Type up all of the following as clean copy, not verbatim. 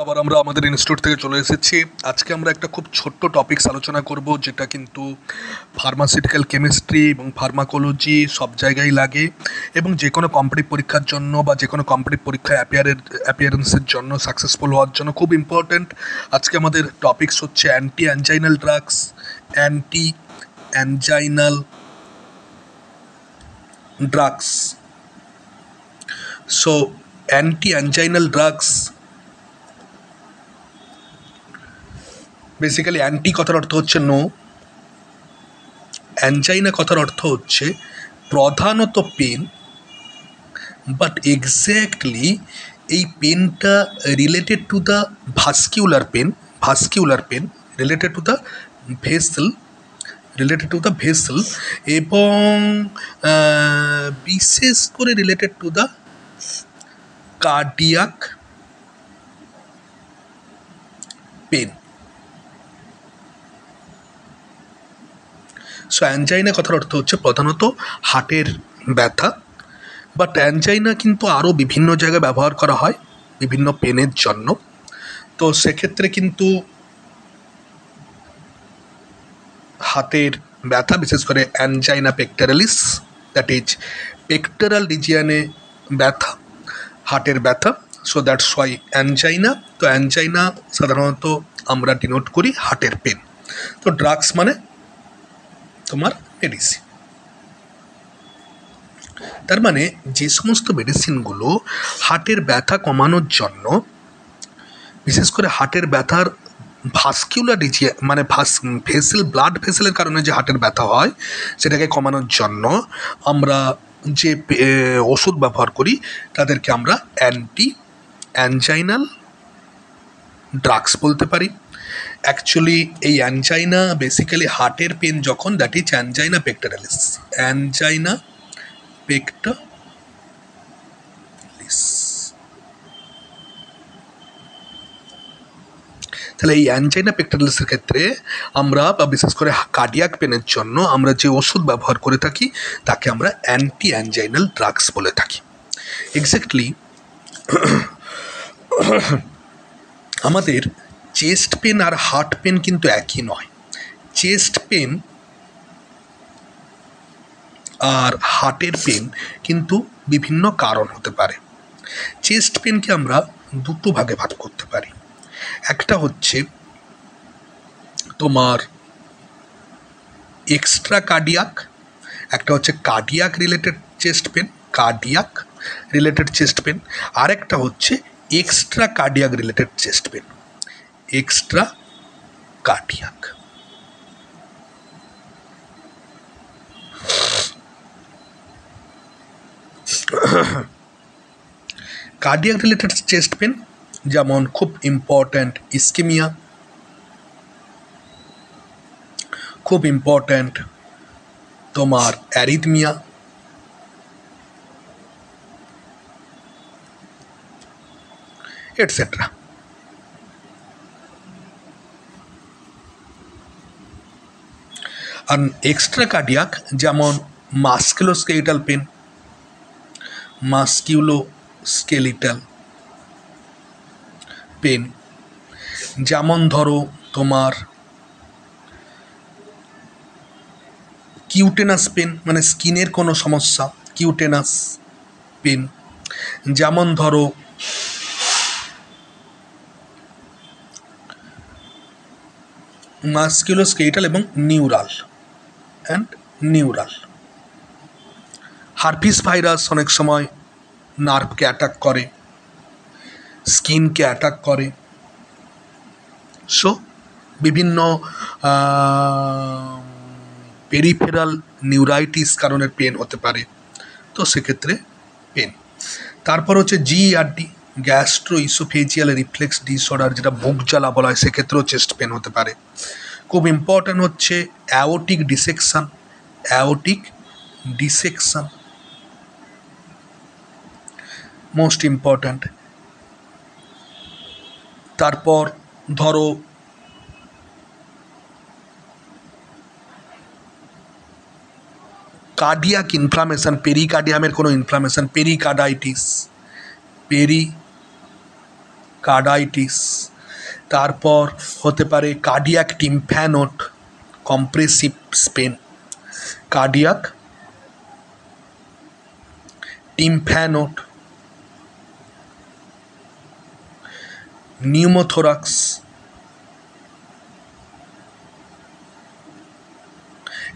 আবার আমরা আমাদের ইনস্টিটিউট থেকে চলে এসেছি। আজকে আমরা একটা খুব ছোট্ট টপিকস আলোচনা করব, যেটা কিন্তু ফার্মাসিউটিক্যাল কেমিস্ট্রি এবং ফার্মাকোলজি সব জায়গায় লাগে, এবং যে কোনো কম্পিটিটিভ পরীক্ষার জন্য বা যে কোনো কম্পিটিটিভ পরীক্ষায় অ্যাপিয়ারেন্সের জন্য, সাকসেসফুল হওয়ার জন্য খুব ইম্পর্ট্যান্ট। আজকে আমাদের টপিকস হচ্ছে anti anginal drugs. Anti anginal drugs. So anti anginal drugs, basically anti কথার অর্থ হচ্ছে নো, অ্যাঞ্জাইনা কথার অর্থ হচ্ছে প্রধানত পেন, বাট এক্স্যাক্টলি এই পেনটা related to the vascular pain related to the vessel, এবং বিশেষ করে related to the cardiac pain. So angina কথার অর্থ হচ্ছে প্রধানত হার্টের ব্যথা, বাট অ্যাঞ্জাইনা কিন্তু আরও বিভিন্ন জায়গায় ব্যবহার করা হয় বিভিন্ন পেনের জন্য। তো সেক্ষেত্রে কিন্তু হাতের ব্যথা, বিশেষ করে angina pectoris, that is pectoral রিজিয়নে ব্যথা, হার্টের ব্যথা। So that's why angina. তো অ্যাঞ্জাইনা সাধারণত আমরা ডিনোট করি হার্টের পেন। তো ড্রাগস মানে তোমার মেডিসিন। তার মানে যে সমস্ত মেডিসিনগুলো হার্টের ব্যথা কমানোর জন্য, বিশেষ করে হার্টের ব্যথার ভাস্কিউলার রিজিয়ন মানে ব্লাড ভেসেলের কারণে যে হার্টের ব্যথা হয়, সেটাকে কমানোর জন্য আমরা যে ওষুধ ব্যবহার করি তাদেরকে আমরা অ্যান্টি অ্যাঞ্জাইনাল ড্রাগস বলতে পারি। অ্যাকচুয়ালি এই অ্যাঞ্জাইনা বেসিক্যালি হার্টের পেন যখন, that is angina pectoralis. Angina pectoralis. তাহলে এই অ্যাঞ্জাইনা পেক্টোরালিসের ক্ষেত্রে আমরা, বা বিশেষ করে কার্ডিয়াক পেনের জন্য আমরা যে ওষুধ ব্যবহার করে থাকি তাকে আমরা অ্যান্টি অ্যাঞ্জাইনাল ড্রাগস বলে থাকি। এক্স্যাক্টলি আমাদের চেস্ট পেন আর হার্ট পেন কিন্তু একই নয়। চেস্ট পেন আর হার্টের পেন কিন্তু বিভিন্ন কারণ হতে পারে। চেস্ট পেনকে আমরা দুটো ভাগে ভাগ করতে পারি। একটা হচ্ছে তোমার এক্সট্রা কার্ডিয়াক, একটা হচ্ছে কার্ডিয়াক রিলেটেড চেস্ট পেন, আর একটা হচ্ছে extra cardiac related chest pain. Extra cardiac. Cardiac related chest pain যেমন খুব ইম্পর্ট্যান্ট ইস্কেমিয়া, খুব ইম্পর্ট্যান্ট তোমার অ্যারিথমিয়া, এটসেট্রা। আর এক্সট্রা কার্ডিয়াক যেমন মাস্কুলোস্কেলিটাল পেন, যেমন ধরো তোমার কিউটেনাস পেন, মানে স্কিনের কোনো সমস্যা, কিউটেনাস পেন। যেমন ধরো মাস্কুলোস্কেলিটাল এবং নিউরাল। হারপিস ভাইরাস অনেক সময় নার্ভকে অ্যাটাক করে, স্কিনকে অ্যাটাক করে। সো বিভিন্ন পেরিফেরাল নিউরাইটিস কারণের পেন হতে পারে। তো সেক্ষেত্রে পেন। তারপর হচ্ছে GERD, gastro oesophageal reflex disorder, যেটা বুক জ্বালা বলা হয়, সেক্ষেত্রেও চেস্ট পেন হতে পারে। খুব ইম্পর্ট্যান্ট হচ্ছে অ্যাওর্টিক ডিসেকশন, মোস্ট ইম্পর্ট্যান্ট। তারপর ধরো কার্ডিয়াক ইনফ্লামেশন, পেরিকার্ডিয়ামের কোনো ইনফ্লামেশন, কার্ডাইটিস, তারপর হতে পারে cardiac tamponade compressive pain, cardiac tamponade, pneumothorax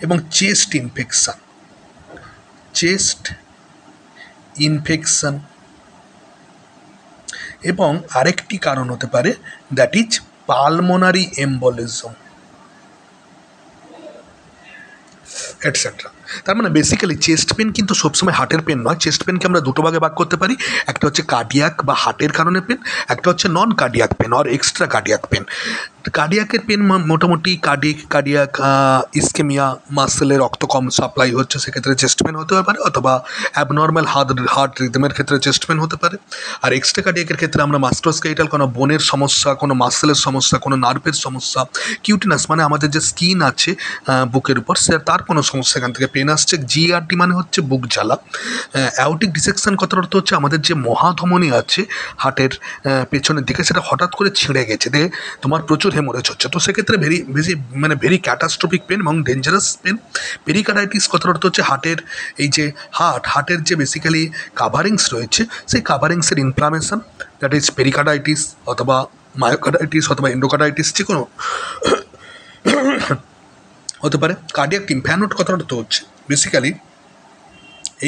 এবং চেস্ট ইনফেকশন এবং আরেকটি কারণ হতে পারে that is pulmonary embolism etcetera. তার মানে বেসিক্যালি চেস্ট পেন কিন্তু সবসময় হার্টের পেন নয়। চেস্ট পেনকে আমরা দুটো ভাগে ভাগ করতে পারি, একটা হচ্ছে কার্ডিয়াক বা হার্টের কারণে পেন, একটা হচ্ছে নন কার্ডিয়াক পেন আর এক্সট্রা কার্ডিয়াক পেন। কার্ডিয়াকের পেন মোটামুটি কার্ডিয়াক ইস্কেমিয়া, মাসেলে রক্ত কম সাপ্লাই হচ্ছে, সেক্ষেত্রে চেস্ট পেন হতে পারে, অথবা অ্যাবনর্মাল হার্ট রিদমের ক্ষেত্রে চেস্ট পেন হতে পারে। আর এক্সট্রা কার্ডিয়াকের ক্ষেত্রে আমরা মাস্টোস্কেলেটাল কোনো বোনের সমস্যা, কোনো মাসেলের সমস্যা, কোনো নার্ভের সমস্যা, কিউটিনাস মানে আমাদের যে স্কিন আছে বুকের উপর তার কোনো সমস্যা এখান থেকে পেন আসছে। জিআরটি মানে হচ্ছে বুক জ্বালা। অ্যাওটিক ডিসেকশন কথার অর্থ হচ্ছে আমাদের যে মহাধমনী আছে হার্টের পেছনের দিকে, সেটা হঠাৎ করে ছিঁড়ে গেছে, দিয়ে তোমার প্রচুর হেমোরেজ হচ্ছে, তো সেক্ষেত্রে ভেরি ক্যাটাস্ট্রফিক পেন এবং ডেঞ্জারাস পেন। পেরিকার্ডাইটিস কথার অর্থ হচ্ছে হার্টের এই যে হার্টের যে বেসিক্যালি কাভারিংস রয়েছে, সেই কাভারিংসের ইনফ্লামেশন, দ্যাট ইজ পেরিকার্ডাইটিস অথবা মায়োকার্ডাইটিস অথবা এন্ডোকার্ডাইটিস, যে কোনো হতে পারে। কার্ডিয়াক টিম্প্যানোট কথার অর্থ হচ্ছে বেসিক্যালি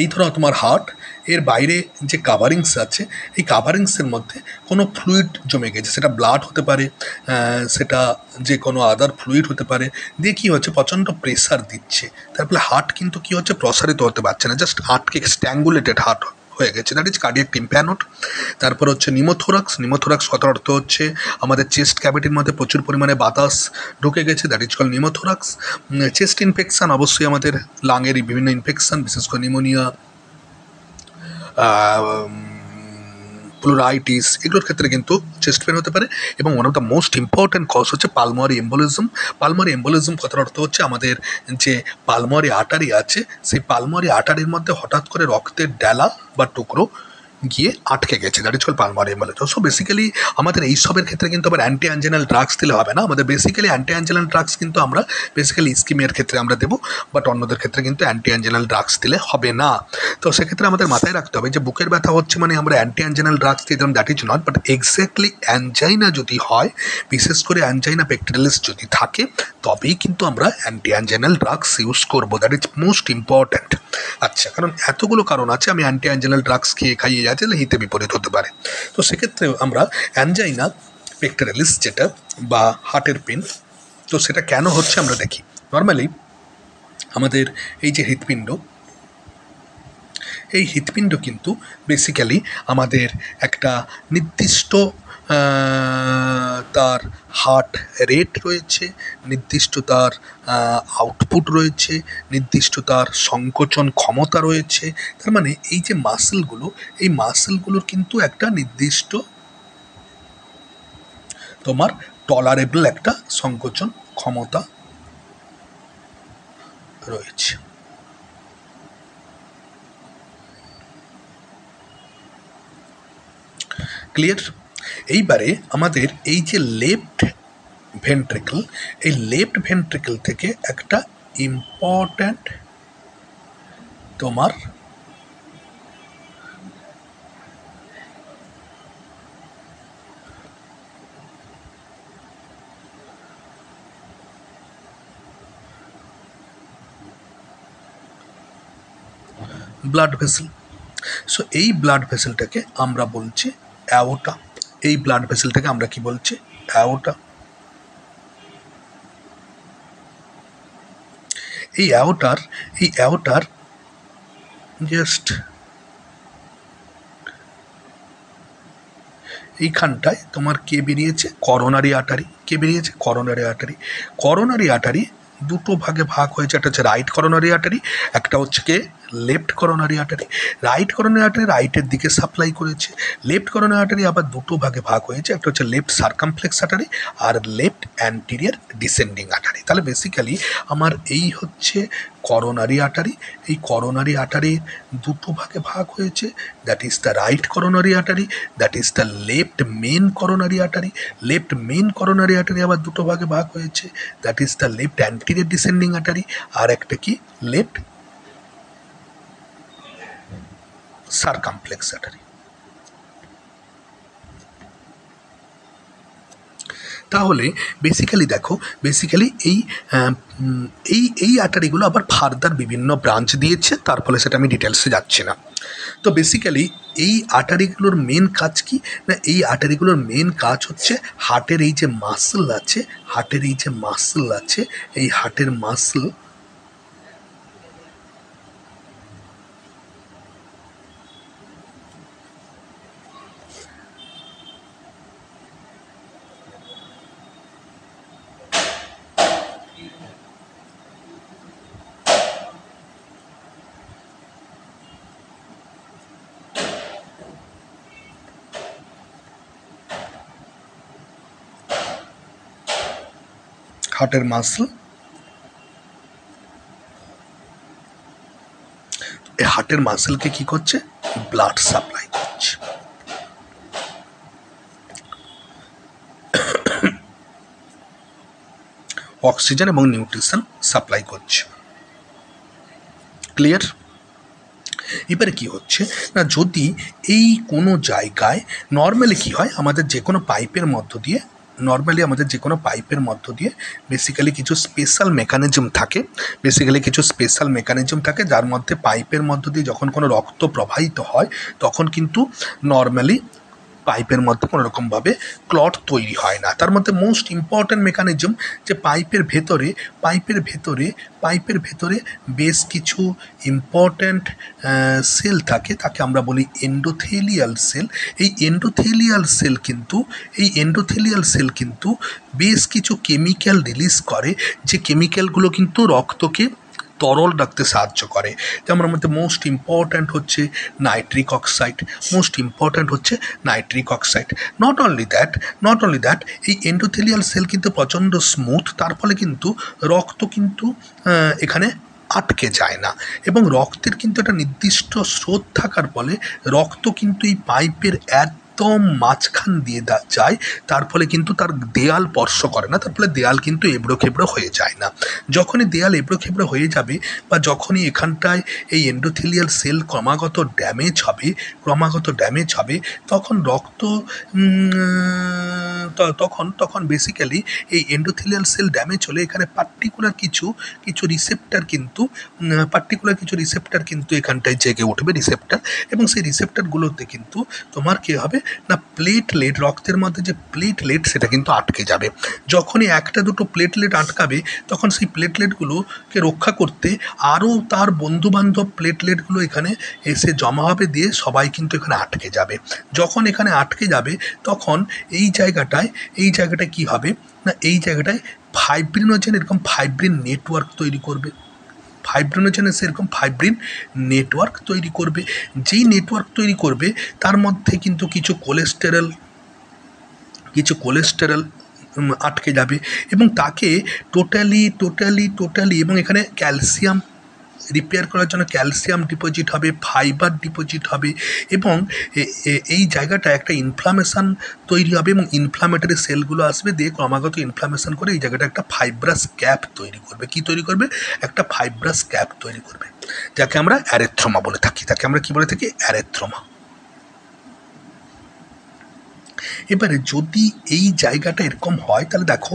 এই ধরো তোমার হার্ট এর বাইরে যে কাভারিংস আছে, এই কাভারিংসের মধ্যে কোনো ফ্লুইড জমে গেছে, সেটা ব্লাড হতে পারে, সেটা যে কোনো আদার ফ্লুইড হতে পারে, দিয়ে কী হচ্ছে প্রচণ্ড প্রেসার দিচ্ছে, তার ফলে হার্ট কিন্তু কী হচ্ছে প্রসারিত হতে পারছে না, জাস্ট আটকে স্ট্যাঙ্গুলেটেড হার্ট হয়ে গেছে, দ্যাট ইজ কার্ডিয়াক টিম্প্যানোট। তারপর হচ্ছে নিমোথোরাক্স কথার অর্থ হচ্ছে আমাদের চেস্ট ক্যাভিটির মধ্যে প্রচুর পরিমাণে বাতাস ঢুকে গেছে, that is call pneumothorax. Chest infection অবশ্যই আমাদের লাঙের বিভিন্ন ইনফেকশান, বিশেষ করে নিউমোনিয়া, প্লুরাইটিস, এগুলোর ক্ষেত্রে কিন্তু চেস্ট পেন হতে পারে। এবং one of the most important cause হচ্ছে পালমোনারি এম্বোলিজম কথার অর্থ হচ্ছে আমাদের যে পালমোনারি আর্টারি আছে, সেই পালমোনারি আর্টারির মধ্যে হঠাৎ করে রক্তের ডেলা বা টুকরো গিয়ে আটকে গেছে, that is call pulmonary embolism. So basically আমাদের এইসবের ক্ষেত্রে কিন্তু আবার অ্যান্টি অ্যাঞ্জেনাল ড্রাগস দিলে হবে না, আমাদের বেসিক্যালি অ্যান্টি অ্যাঞ্জেনাল ড্রাগস কিন্তু আমরা বেসিক্যালি ইস্কিমিয়ার ক্ষেত্রে আমরা দেবো, বাট অন্যদের ক্ষেত্রে কিন্তু অ্যান্টি অ্যাঞ্জেনাল ড্রাগস দিলে হবে না। তো সেক্ষেত্রে আমাদের মাথায় রাখতে হবে যে বুকের ব্যথা হচ্ছে মানে আমরা অ্যান্টি অ্যাঞ্জেনাল ড্রাগস দিয়ে দিলাম, that is not, but exactly angina যদি হয়, বিশেষ করে অ্যাঞ্জাইনা পেক্টোরালিস যদি থাকে, তবেই কিন্তু আমরা অ্যান্টি অ্যাঞ্জেনাল ড্রাগস ইউজ করবো, দ্যাট ইজ মোস্ট ইম্পর্ট্যান্ট। আচ্ছা, কারণ এতগুলো কারণ আছে, আমি অ্যান্টি অ্যাঞ্জেনাল ড্রাগস খাইয়ে যাচ্ছে হিতে বিপরীত হতে পারে। তো সেক্ষেত্রে আমরা অ্যাঞ্জাইনা পেক্টোরালিস যেটা বা হার্টের পেন, তো সেটা কেন হচ্ছে আমরা দেখি। নর্মালি আমাদের এই যে হৃৎপিণ্ড কিন্তু বেসিক্যালি আমাদের একটা নির্দিষ্ট তার হার্ট রেট রয়েছে, নির্দিষ্ট তার আউটপুট রয়েছে, নির্দিষ্ট তার সংকোচন ক্ষমতা রয়েছে। তার মানে এই যে এই মাসেলগুলোর কিন্তু একটা নির্দিষ্ট তোমার টলারেবল একটা সংকোচন ক্ষমতা রয়েছে। ক্লিয়ার? এইবারে আমাদের এই যে লেফট ভেন্ট্রিকল থেকে একটা ইম্পর্ট্যান্ট তোমার ব্লাড ভেসেল। সো এই ব্লাড ভেসেলটাকে আমরা বলছি অ্যাওর্টা। এই ব্লাড ভেসেলটাকে আমরা কি বলছি? অ্যাওর্টা। এই অ্যাওর্টার জাস্ট এইখানটায় তোমার কে বেরিয়েছে? Coronary artery. কে বেরিয়েছে? Coronary artery. করোনারি আর্টারি দুটো ভাগে ভাগ হয়েছে, একটা হচ্ছে রাইট করোনারি আর্টারি, একটা হচ্ছে কে left coronary artery, right coronary artery রাইটের দিকে সাপ্লাই করেছে। লেফট করোনারি আর্টারি আবার দুটো ভাগে ভাগ হয়েছে, একটা হচ্ছে লেফট সার্কামফ্লেক্স আর্টারি আর লেফট অ্যান্টিরিয়ার ডিসেন্ডিং আর্টারি। তাহলে বেসিক্যালি আমার এই হচ্ছে করোনারি আর্টারি। এই করোনারি আর্টারির দুটো ভাগে ভাগ হয়েছে, that is the right coronary artery, that is the left main coronary artery. Left main coronary artery আবার দুটো ভাগে ভাগ হয়েছে, that is the left anterior descending artery, আর একটা কি লেফট সার্কামফ্লেক্স আর্টারি। তাহলে বেসিক্যালি দেখো, বেসিক্যালি এই আর্টারিগুলো আবার ফার্দার বিভিন্ন ব্রাঞ্চ দিয়েছে, তার ফলে সেটা আমি ডিটেলসে যাচ্ছি না। তো বেসিক্যালি এই আর্টারিগুলোর মেন কাজ কি না, এই আর্টারিগুলোর মেন কাজ হচ্ছে হার্টের এই যে মাসল আছে, হার্টের এই যে মাসল আছে, এই হার্টের মাসল হার্টের মাসল, এই হার্টের মাসলকে কি করছে, ব্লাড সাপ্লাই করছে। অক্সিজেন এবং নিউট্রিশন সাপ্লাই করছে। ক্লিয়ার? এবারে কি হচ্ছে না, যদি এই কোনো জায়গায় নর্মালি কি হয়, আমাদের যে কোনো পাইপের মধ্য দিয়ে বেসিক্যালি কিছু স্পেশাল মেকানিজম থাকে, যার মধ্যে পাইপের মধ্য দিয়ে যখন কোনো রক্ত প্রবাহিত হয় তখন কিন্তু নর্মালি পাইপের মধ্যে কোনো রকমভাবে ক্লট তৈরি হয় না। তার মধ্যে মোস্ট ইম্পর্ট্যান্ট মেকানিজম যে পাইপের ভেতরে বেশ কিছু ইম্পর্ট্যান্ট সেল থাকে, তাকে আমরা বলি এন্ডোথেলিয়াল সেল। এই এন্ডোথেলিয়াল সেল কিন্তু বেশ কিছু কেমিক্যাল রিলিজ করে, যে কেমিক্যালগুলো কিন্তু রক্তকে তরল রাখতে সাহায্য করে। যেমন মধ্যে মোস্ট ইম্পর্ট্যান্ট হচ্ছে nitric oxide. Not only that এই এন্ডোথেলিয়াল সেল কিন্তু প্রচণ্ড স্মুথ, তার ফলে কিন্তু রক্ত কিন্তু এখানে আটকে যায় না, এবং রক্তের কিন্তু একটা নির্দিষ্ট স্রোত থাকার ফলে রক্ত কিন্তু এই পাইপের একদম মাঝখান দিয়ে যায়, তার ফলে কিন্তু তার দেয়াল স্পর্শ করে না, তার ফলে দেয়াল কিন্তু এবড়ো খেবড়ো হয়ে যায় না। যখনই দেয়াল এবড়ো খেবড়ো হয়ে যাবে বা যখনই এখানটায় এই এন্ডোথেলিয়াল সেল ক্রমাগত ড্যামেজ হবে তখন তখন বেসিক্যালি এই এন্ডোথেলিয়াল সেল ড্যামেজ হলে এখানে পার্টিকুলার কিছু রিসেপ্টার কিন্তু এখানটায় জেগে উঠবে রিসেপ্টার, এবং সেই রিসেপ্টারগুলোতে কিন্তু তোমার কী হবে না, প্লেটলেট, রক্তের মধ্যে যে প্লেটলেট সেটা কিন্তু আটকে যাবে। যখনই একটা দুটো প্লেটলেট আটকাবে তখন সেই প্লেটলেটগুলোকে রক্ষা করতে আরও তার বন্ধুবান্ধব প্লেটলেটগুলো এখানে এসে জমা হবে, দিয়ে সবাই কিন্তু এখানে আটকে যাবে। যখন এখানে আটকে যাবে তখন এই জায়গাটায় কী হবে না, এই জায়গাটায় ফাইব্রিনোজেন এরকম ফাইব্রিন নেটওয়ার্ক তৈরি করবে। ফাইব্রিন নেটওয়ার্ক তৈরি করবে। যেই নেটওয়ার্ক তৈরি করবে তার মধ্যে কিন্তু কিছু কোলেস্টেরল আটকে যাবে, এবং তাকে টোটালি এবং এখানে ক্যালসিয়াম রিপেয়ার করার জন্য ক্যালসিয়াম ডিপোজিট হবে, ফাইবার ডিপোজিট হবে, এবং এই জায়গাটা একটা ইনফ্লামেশান তৈরি হবে, এবং ইনফ্লামেটরি সেলগুলো আসবে, দিয়ে ক্রমাগত ইনফ্লামেশান করে এই জায়গাটা একটা ফাইব্রাস ক্যাপ তৈরি করবে। কি তৈরি করবে? একটা ফাইব্রাস ক্যাপ তৈরি করবে, যাকে আমরা অ্যারেথ্রোমা বলে থাকি। অ্যারেথ্রোমা। এবারে যদি এই জায়গাটা এরকম হয়, তাহলে দেখো,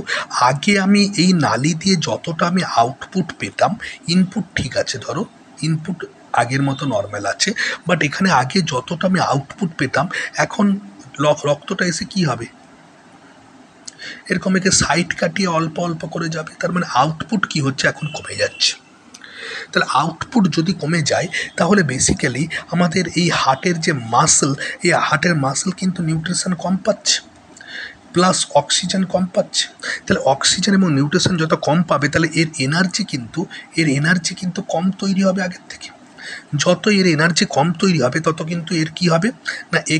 আগে আমি এই নালি দিয়ে যতটা আমি আউটপুট পেতাম, ইনপুট ঠিক আছে, ধরো ইনপুট আগের মতো নর্মাল আছে, বাট এখানে আগে যতটা আমি আউটপুট পেতাম, এখন রক্তটা এসে কি হবে, এরকম একে সাইড কাটিয়ে অল্প অল্প করে যাবে। তার মানে আউটপুট কি হচ্ছে, এখন কমে যাচ্ছে। তাহলে আউটপুট যদি কমে যায় তাহলে বেসিক্যালি আমাদের এই হার্টের যে মাসল, এই হার্টের মাসল কিন্তু নিউট্রিশন কম পাচ্ছে, প্লাস অক্সিজেন কম পাচ্ছে। তাহলে অক্সিজেন এবং নিউট্রিশন যত কম পাবে, তাহলে এর এনার্জি কিন্তু কম তৈরি হবে আগের থেকে। যত এর এনার্জি কম তৈরি হবে তত কিন্তু এর কী হবে না, এ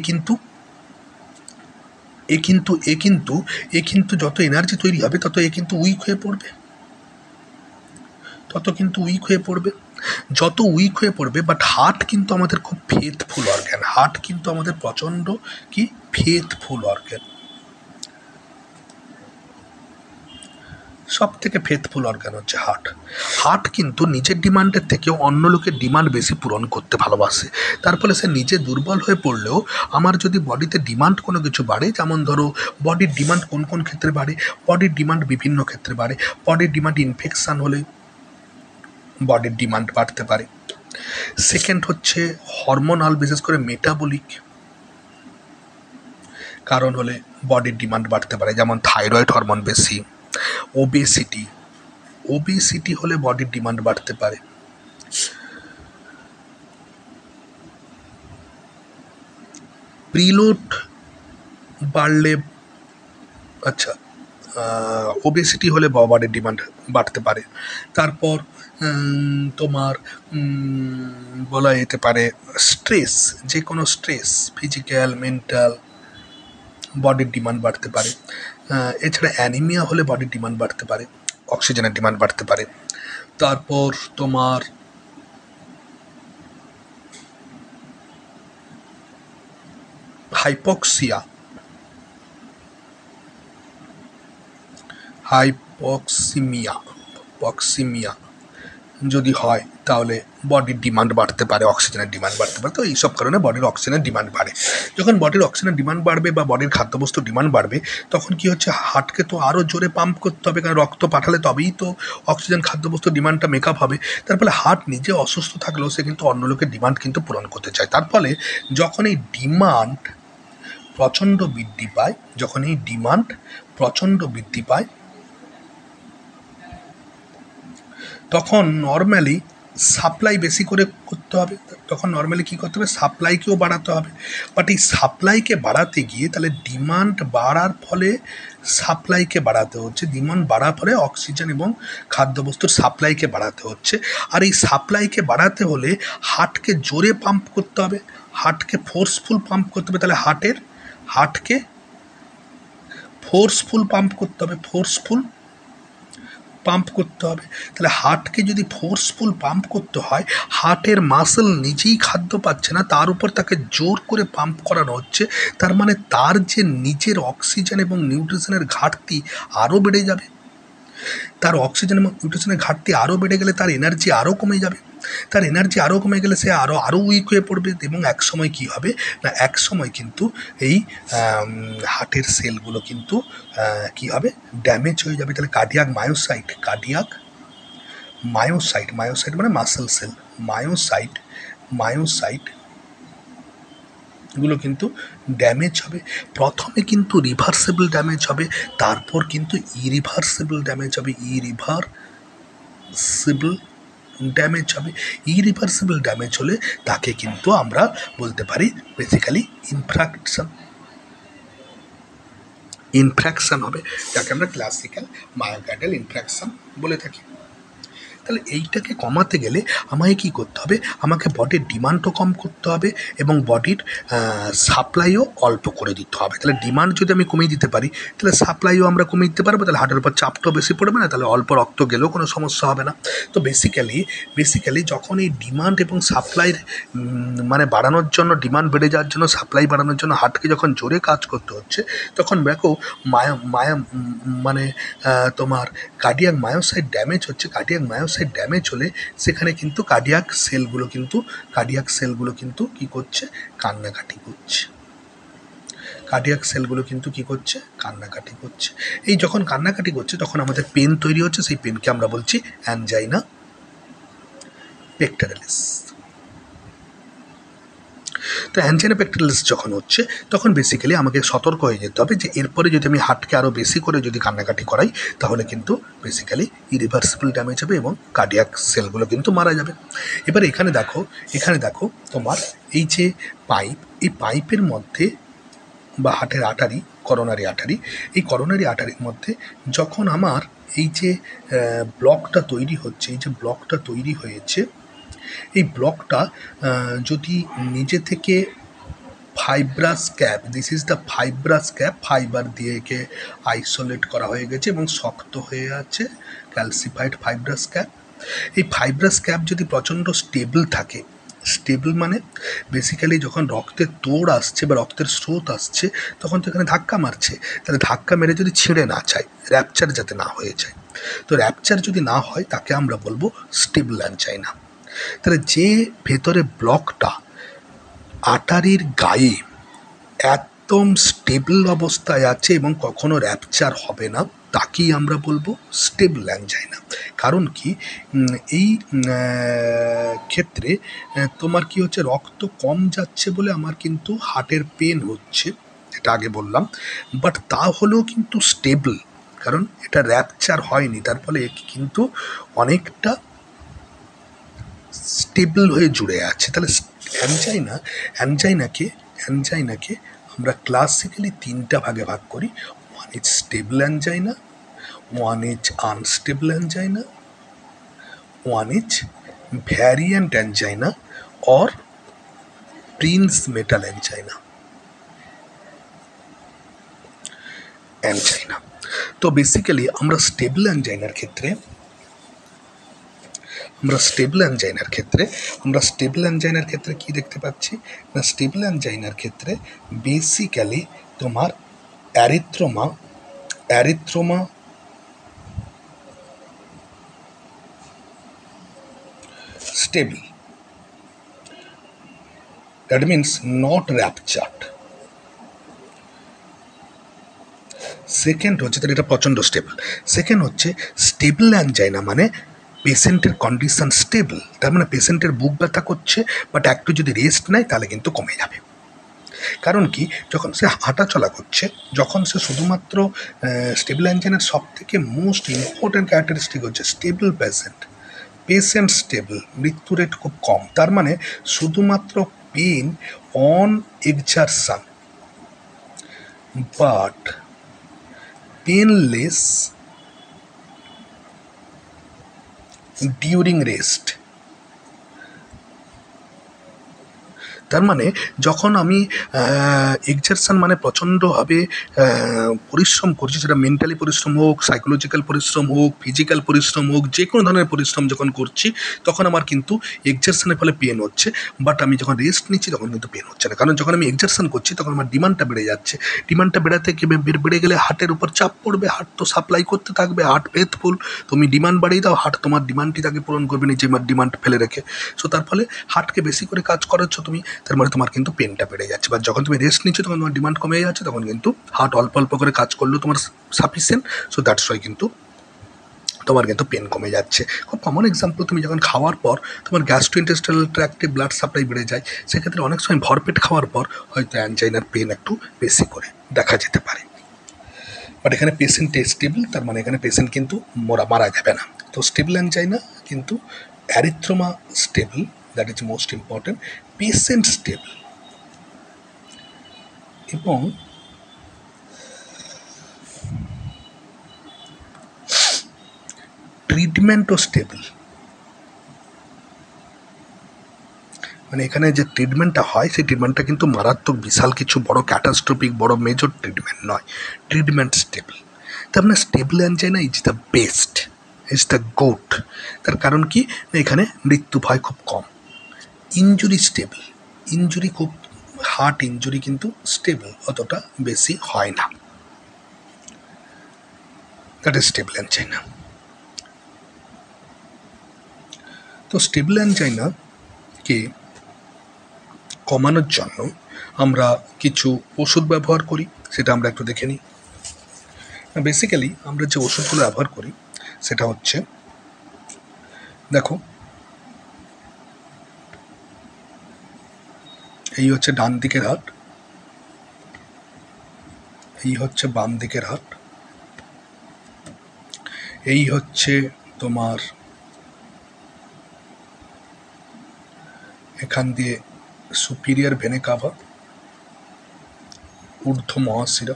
কিন্তু যত এনার্জি তৈরি হবে তত এ কিন্তু উইক হয়ে পড়বে, যত উইক হয়ে পড়বে। বাট হার্ট কিন্তু আমাদের খুব ফেথফুল অর্গ্যান, হার্ট কিন্তু আমাদের প্রচণ্ড কি ফেথফুল অর্গ্যান, সব থেকে ফেথফুল অর্গান হচ্ছে হার্ট। হার্ট কিন্তু নিজের ডিমান্ডের থেকেও অন্য লোকের ডিমান্ড বেশি পূরণ করতে ভালোবাসে। তার ফলে সে নিজে দুর্বল হয়ে পড়লেও আমার যদি বডিতে ডিমান্ড কোনো কিছু বাড়ে, যেমন ধরো বডির ডিমান্ড কোন কোন ক্ষেত্রে বাড়ে, বডির ডিমান্ড বিভিন্ন ক্ষেত্রে বাড়ে। বডির ডিমান্ড ইনফেকশান হলে বডির ডিমান্ড বাড়তে পারে। সেকেন্ড হচ্ছে হরমোনাল, বিশেষ করে মেটাবলিক কারণ হলে বডির ডিমান্ড বাড়তে পারে, যেমন থাইরয়েড হরমোন বেশি, ওবেসিটি হলে বডির ডিমান্ড বাড়তে পারে। প্রিলোড বাড়লে, আচ্ছা, ওবেসিটি হলে বডির ডিমান্ড বাড়তে পারে। তারপর তোমার বলা যেতে পারে স্ট্রেস, যে কোনো স্ট্রেস, ফিজিক্যাল, মেন্টাল, বডির ডিমান্ড বাড়তে পারে। এছাড়া অ্যানিমিয়া হলে বডির ডিমান্ড বাড়তে পারে, অক্সিজেনের ডিমান্ড বাড়তে পারে। তারপর তোমার হাইপক্সিয়া যদি হয় তাহলে বডির ডিমান্ড বাড়তে পারে, অক্সিজেনের ডিমান্ড বাড়তে পারে। তো এইসব কারণে বডির অক্সিজেনের ডিমান্ড বাড়ে। যখন বডির অক্সিজেনের ডিমান্ড বাড়বে বা বডির খাদ্যবস্তুর ডিমান্ড বাড়বে, তখন কি হচ্ছে, হার্টকে তো আরও জোরে পাম্প করতে হবে, কারণ রক্ত পাঠালে তবেই তো অক্সিজেন খাদ্যবস্তুর ডিমান্ডটা মেকআপ হবে। তার ফলে হার্ট নিজে অসুস্থ থাকলেও সে কিন্তু অন্য লোকের ডিমান্ড কিন্তু পূরণ করতে চায়। তার ফলে যখন এই ডিমান্ড প্রচণ্ড বৃদ্ধি পায়, তখন নর্মালি সাপ্লাই বেশি করে করতে হবে। তখন নর্মালি কী করতে হবে, সাপ্লাইকেও বাড়াতে হবে। বাট এই সাপ্লাইকে বাড়াতে গিয়ে তাহলে ডিমান্ড বাড়ার ফলে সাপ্লাইকে বাড়াতে হচ্ছে, ডিমান্ড বাড়ার ফলে অক্সিজেন এবং খাদ্যবস্তুর সাপ্লাইকে বাড়াতে হচ্ছে। আর এই সাপ্লাইকে বাড়াতে হলে হার্টকে জোরে পাম্প করতে হবে, হার্টকে ফোর্সফুল পাম্প করতে হবে। তাহলে হার্টকে ফোর্সফুল পাম্প করতে হবে, তাহলে হার্টকে যদি ফোর্সফুল পাম্প করতে হয়, হার্টের মাসেল নিজেই খাদ্য পাচ্ছে না, তার উপর তাকে জোর করে পাম্প করানো হচ্ছে। তার মানে তার যে নিজের অক্সিজেন এবং নিউট্রিশনের ঘাটতি আরও বেড়ে যাবে। তার অক্সিজেন এবং নিউট্রিশনের ঘাটতি আরও বেড়ে গেলে তার এনার্জি আরও কমে যাবে। তার এনার্জি আরও কমে গেলে সে আরও উইক হয়ে পড়বে। এবং একসময় কী হবে না, একসময় কিন্তু এই হার্টের সেলগুলো কিন্তু কী হবে, ড্যামেজ হয়ে যাবে। তাহলে কার্ডিয়াক মায়োসাইট মানে মাসেল সেল, মায়োসাইট গুলো কিন্তু ড্যামেজ হবে। প্রথমে কিন্তু রিভার্সেবল ড্যামেজ হবে, তারপর কিন্তু ইরিভার্সেবল ড্যামেজ হবে। ইরিভার্সেবল ড্যামেজ হলে তাকে কিন্তু আমরা বলতে পারি বেসিক্যালি ইনফ্র্যাকশন হবে, যাকে আমরা ক্লাসিক্যাল মায়োকার্ডিয়াল ইনফ্র্যাকশন বলে থাকি। তাহলে এইটাকে কমাতে গেলে আমাকে কী করতে হবে, আমাকে বডির ডিমান্ডও কম করতে হবে এবং বডির সাপ্লাইও অল্প করে দিতে হবে। তাহলে ডিমান্ড যদি আমি কমিয়ে দিতে পারি, তাহলে সাপ্লাইও আমরা কমিয়ে দিতে পারবো। তাহলে হার্টের উপর চাপটাও বেশি পড়বে না, তাহলে অল্প রক্ত গেলেও কোনো সমস্যা হবে না। তো বেসিক্যালি যখন এই ডিমান্ড এবং সাপ্লাইয়ের মানে বাড়ানোর জন্য, ডিমান্ড বেড়ে যাওয়ার জন্য, সাপ্লাই বাড়ানোর জন্য হার্টকে যখন জোরে কাজ করতে হচ্ছে, তখন দেখো তোমার কার্ডিয়াক মায়োসাইট ড্যামেজ হচ্ছে। কার্ডিয়াক মায়োসাইট ড্যামেজ হলে সেখানে কিন্তু কার্ডিয়াক সেলগুলো কিন্তু কী করছে, কান্নাকাটি করছে। এই যখন কান্নাকাটি করছে তখন আমাদের পেন তৈরি হচ্ছে, সেই পেনকে আমরা বলছি অ্যানজাইনা পেক্টোরালিস। তো অ্যানজাইনা পেক্টোরালিস যখন হচ্ছে, তখন বেসিক্যালি আমাকে সতর্ক হয়ে যেতে হবে যে এরপরে যদি আমি হার্টকে আরও বেশি করে যদি কান্নাকাটি করাই, তাহলে কিন্তু বেসিক্যালি ইরিভার্সিবল ড্যামেজ হবে এবং কার্ডিয়াক সেলগুলো কিন্তু মারা যাবে। এবার এখানে দেখো তোমার এই যে এই পাইপের মধ্যে বা হার্টের আর্টারি, করোনারি আর্টারির মধ্যে যখন আমার এই যে ব্লকটা তৈরি হয়েছে, এই ব্লকটা যদি নিজে থেকে fibrous cap, this is the fibrous cap, fibre দিয়ে একে আইসোলেট করা হয়ে গেছে এবং শক্ত হয়ে আছে ক্যালসিফাইড ফাইব্রাস ক্যাপ। এই ফাইব্রাস ক্যাপ যদি প্রচণ্ড স্টেবল থাকে, স্টেবল মানে বেসিক্যালি যখন রক্তের তোড় আসছে বা রক্তের স্রোত আসছে তখন তো এখানে ধাক্কা মারছে, তাহলে ধাক্কা মেরে যদি ছিঁড়ে না যায়, র্যাপচার যাতে না হয়ে যায়, তো র্যাপচার যদি না হয় তাকে আমরা বলবো স্টেবল অ্যানজাইনা। তাহলে যে ভেতরে ব্লকটা আটারির গায়ে একদম স্টেবল অবস্থায় আছে এবং কখনো র্যাপচার হবে না, তাকেই আমরা বলবো স্টেবল অ্যানজাইনা। কারণ কি, এই ক্ষেত্রে তোমার কি হচ্ছে, রক্ত কম যাচ্ছে বলে আমার কিন্তু হার্টের পেন হচ্ছে, এটা আগে বললাম, বাট তা হলেও কিন্তু স্টেবল, কারণ এটা র্যাপচার হয়নি, তার ফলে কিন্তু অনেকটা স্টেবল হয়ে জুড়ে আছে। তাহলে অ্যানজাইনাকে আমরা ক্লাসিক্যালি তিনটা ভাগে ভাগ করি। One is stable angina, one is unstable angina, one is variant angina or Prince metal angina. তো বেসিক্যালি আমরা স্টেবল অ্যানজাইনার ক্ষেত্রে কি দেখতে পাচ্ছি না, স্টেবল অ্যানজাইনার ক্ষেত্রে বেসিক্যালি তোমার atheroma stable, that means not ruptured. Second হচ্ছে, তাহলে এটা প্রচণ্ড স্টেবল। সেকেন্ড হচ্ছে স্টেবল অ্যানজাইনা মানে পেশেন্টের কন্ডিশন স্টেবল, তার মানে পেশেন্টের বুক ব্যথা করছে বাট একটু যদি রেস্ট নেয় তাহলে কিন্তু কমে যাবে। কারণ কি, যখন সে হাঁটাচলা করছে, যখন সে শুধুমাত্র স্টেবল অ্যানজাইনার সব থেকে মোস্ট ইম্পর্টেন্ট ক্যারেক্টারিস্টিক হচ্ছে স্টেবল পেশেন্ট স্টেবল, মৃত্যু রেট খুব কম, তার মানে শুধুমাত্র pain on exertion but painless during rest. তার মানে যখন আমি এক্সারশন মানে প্রচণ্ডভাবে পরিশ্রম করছি, সেটা মেন্টালি পরিশ্রম হোক, সাইকোলজিক্যাল পরিশ্রম হোক, ফিজিক্যাল পরিশ্রম হোক, যে কোনো ধরনের পরিশ্রম যখন করছি তখন আমার কিন্তু এক্সারশনের ফলে পেন হচ্ছে, বাট আমি যখন রেস্ট নিচ্ছি তখন কিন্তু পেন হচ্ছে না। কারণ যখন আমি এক্সারশন করছি তখন আমার ডিমান্ডটা বেড়ে যাচ্ছে, ডিমান্ডটা বেড়ে গেলে হার্টের উপর চাপ পড়বে, হার্ট তো সাপ্লাই করতে থাকবে, হার্ট ফেথফুল, তুমি ডিমান্ড বাড়িয়ে দাও, হার্ট তোমার ডিমান্ডটি তাকে পূরণ করবে না, যে ডিমান্ড ফেলে রেখে। সো তার ফলে হার্টকে বেশি করে কাজ করাচ্ছ তুমি, তার মানে তোমার কিন্তু পেনটা বেড়ে যাচ্ছে। বা যখন তুমি রেস্ট নিচ্ছ তখন তোমার ডিমান্ড কমে যাচ্ছে, তখন কিন্তু হার্ট অল্প অল্প করে কাজ করলেও তোমার সাফিসিয়েন্ট, সো দ্যাটস ওয়াই কিন্তু তোমার কিন্তু পেন কমে যাচ্ছে। খুব কমন এক্সাম্পল, তুমি যখন খাওয়ার পর তোমার গ্যাস্ট্রোইন্টেস্টাইনাল ট্র্যাক্টে ব্লাড সাপ্লাই বেড়ে যায়, সেক্ষেত্রে অনেক সময় ভরপেট খাওয়ার পর হয়তো অ্যানজাইনার পেন একটু বেশি করে দেখা যেতে পারে। বাট এখানে পেশেন্ট স্টেবল, তার মানে এখানে পেশেন্ট কিন্তু মারা যাবে না। তো স্টেবল অ্যানজাইনা কিন্তু atheroma stable, that is most important, patient stable এবং ট্রিটমেন্টও স্টেবল। মানে এখানে যে ট্রিটমেন্টটা হয় সেই ট্রিটমেন্টটা কিন্তু মারাত্মক বিশাল কিছু বড় ক্যাটাস্ট্রফিক বড় মেজর ট্রিটমেন্ট নয়, ট্রিটমেন্ট স্টেবল। তার মানে stable angina is the best, is the good. তার কারণ কি, এখানে মৃত্যু ভয় খুব কম, ইনজুরি স্টেবল, ইনজুরি খুব, হার্ট ইনজুরি কিন্তু স্টেবল অতটা বেশি হয় না, দ্যাট ইজ স্টেবল অ্যানজাইনা। তো স্টেবল অ্যানজাইনাকে কমানোর জন্য আমরা কিছু ওষুধ ব্যবহার করি, সেটা আমরা একটু দেখে নিই। বেসিক্যালি আমরা যে ওষুধগুলো ব্যবহার করি সেটা হচ্ছে, দেখো এই হচ্ছে ডান দিকের হার্ট, এই হচ্ছে বাম দিকের হার্ট, এই হচ্ছে তোমার এখান দিয়ে সুপিরিয়র ভেনে কাভা, ঊর্ধ্ব মহাশিরা,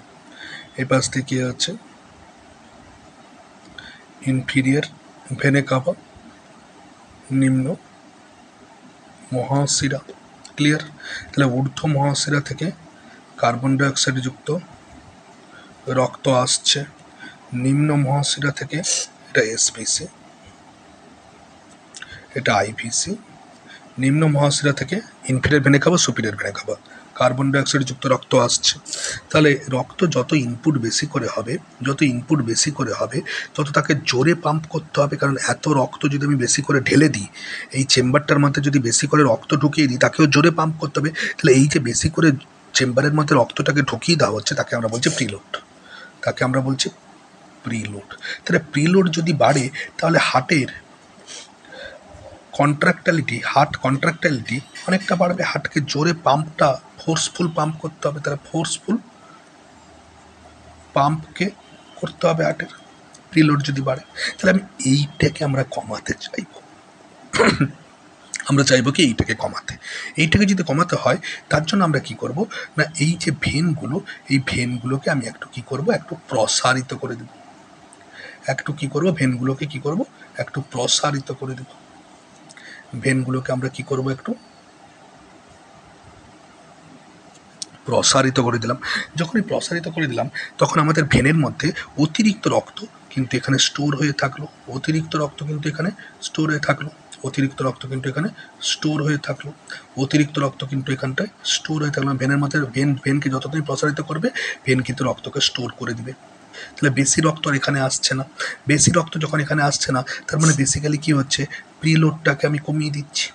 এই পাশ থেকে আছে ইনফিরিয়র ভেনে কাভা, নিম্ন মহাশিরা, ক্লিয়ার? তাহলে ঊর্ধ্ব মহাশিরা থেকে কার্বন ডাইঅক্সাইড যুক্ত রক্ত আসছে, নিম্ন মহাশিরা থেকে এটা এসভিসি, এটা আইভিসি, নিম্ন মহাশিরা থেকে ইনফিরিয়র ভেনে খাবো, সুপিরিয়র ভেনে খাবো, কার্বন ডাইঅক্সাইড যুক্ত রক্ত আসছে। তাহলে রক্ত যত ইনপুট বেশি করে হবে, তত তাকে জোরে পাম্প করতে হবে, কারণ এত রক্ত যদি আমি বেশি করে ঢেলে দিই, এই চেম্বারটার মধ্যে যদি বেশি করে রক্ত ঢুকিয়ে দিই, তাকেও জোরে পাম্প করতে হবে। তাহলে এই যে বেশি করে চেম্বারের মধ্যে রক্তটাকে ঢুকিয়ে দেওয়া হচ্ছে, তাকে আমরা বলছি প্রিলোড। তাহলে প্রিলোড যদি বাড়ে, তাহলে হার্ট কন্ট্রাক্টাইলিটি অনেকটা বাড়বে, হার্টকে জোরে পাম্পটা ফোর্সফুল পাম্প করতে হবে, তাহলে ফোর্সফুল পাম্পকে করতে হবে হার্টের, প্রিলোড যদি বাড়ে। তাহলে এইটাকে আমরা কমাতে চাইব, এইটাকে যদি কমাতে হয়, তার জন্য আমরা কি করব না, এই যে ভেনগুলোকে আমি একটু প্রসারিত করে দেব, ভেনগুলোকে আমরা কি করব, একটু প্রসারিত করে দিলাম। যখনই প্রসারিত করে দিলাম, তখন আমাদের ভেনের মধ্যে অতিরিক্ত রক্ত কিন্তু এখানে স্টোর হয়ে থাকলো, অতিরিক্ত রক্ত কিন্তু এখানে স্টোর হয়ে থাকলো, ভেনের মধ্যে ভেনকে যতদিন প্রসারিত করবে, ভেন কিন্তু রক্তকে স্টোর করে দিবে। তাহলে বেশি রক্ত আর এখানে আসছে না, যখন এখানে আসছে না, তার মানে বেসিক্যালি কি হচ্ছে, প্রিলোডটাকে আমি কমিয়ে দিচ্ছি,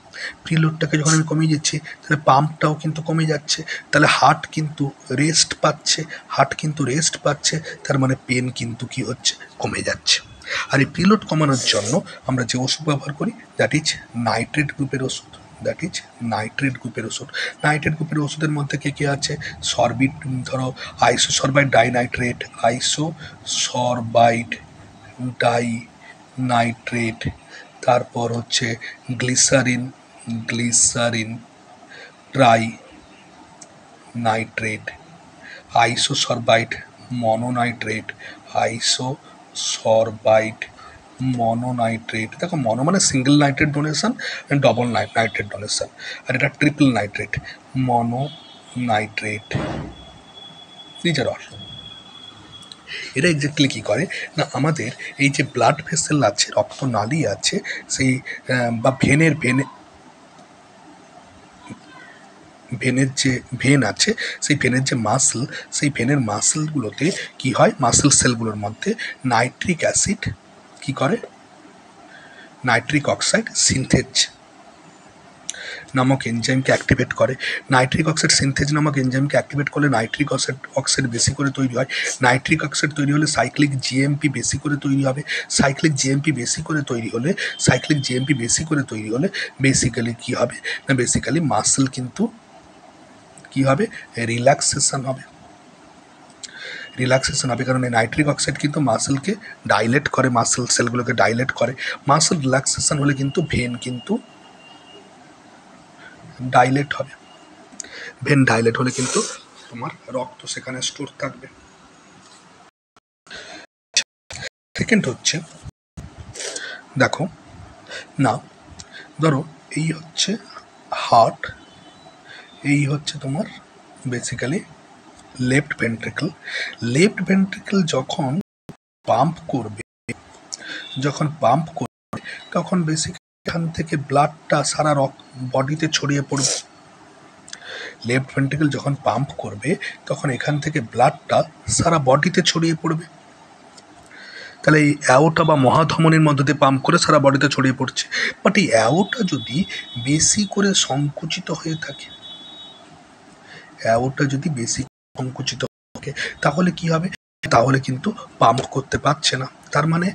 তাহলে পাম্পটাও কিন্তু কমে যাচ্ছে, তাহলে হার্ট কিন্তু রেস্ট পাচ্ছে, তার মানে পেন কিন্তু কি হচ্ছে, কমে যাচ্ছে। আর এই প্রিলোড কমানোর জন্য আমরা যে ওষুধ ব্যবহার করি, দ্যাট ইজ নাইট্রেট গ্রুপের ওষুধের মধ্যে কে আছে, ধরো আইসোসরবাইড ডাইনাইট্রেট, তারপর হচ্ছে গ্লিসারিন ট্রাইনাইট্রেট, আইসোসরবাইড মনোনাইট্রেট। দেখো, মনো মানে single nitrate donation, double nitrate donation, আর এটা triple nitrate, mononitrate. This are all. এরা এক্স্যাক্টলি কী করে না, আমাদের এই যে ব্লাড ভেসেল আছে, রক্তনালী আছে, সেই বা ভেনের যে ভেন আছে, সেই ভেনের যে সেই ভেনের মাসেলগুলোতে কি হয়, মাসেল সেলগুলোর মধ্যে নাইট্রিক অক্সাইড সিনথেজ নামক এনজাইমকে অ্যাক্টিভেট করে। নাইট্রিক অক্সাইড সিনথেজ নামক এনজাইমকে অ্যাক্টিভেট করলে নাইট্রিক অক্সাইড বেশি করে তৈরি হয়। নাইট্রিক অক্সাইড তৈরি হলে সাইক্লিক জিএমপি বেশি করে তৈরি হবে। সাইক্লিক জিএমপি বেশি করে তৈরি হলে বেসিক্যালি কী হবে না, বেসিক্যালি মাসেল কিন্তু কী হবে, রিল্যাক্সেশন হবে, কারণ এই নাইট্রিক অক্সাইড কিন্তু মাসেলকে ডাইলেট করে, মাসেল সেলগুলোকে ডাইলেট করে। মাসেল রিল্যাক্সেশন হলে কিন্তু ভেন কিন্তু ডাইলেট হবে, ভেন ডাইলেট হলে কিন্তু তোমার রক্ত সেখানে স্টোর থাকবে। সেকেন্ড হচ্ছে, দেখো না, ধরো এই হচ্ছে হার্ট, এই হচ্ছে তোমার বেসিক্যালি লেফট ভেন্ট্রিকল যখন পাম্প করবে, তখন বেসিক্যালি এখান থেকে ব্লাডটা সারা বডিতে ছড়িয়ে পড়বে। লেফট ভেন্ট্রিকল যখন পাম্প করবে, তখন এখান থেকে ব্লাডটা সারা বডিতে ছড়িয়ে পড়বে। তাহলে এই অ্যাওটা বা মহাধমনির মধ্যে দিয়ে পাম্প করে সারা বডিতে ছড়িয়ে পড়ছে। বাট এই অ্যাওটা যদি বেশি করে সংকুচিত হয়ে থাকে, তাহলে কি হবে, তাহলে কিন্তু পাম্প করতে পারছে না, তার মানে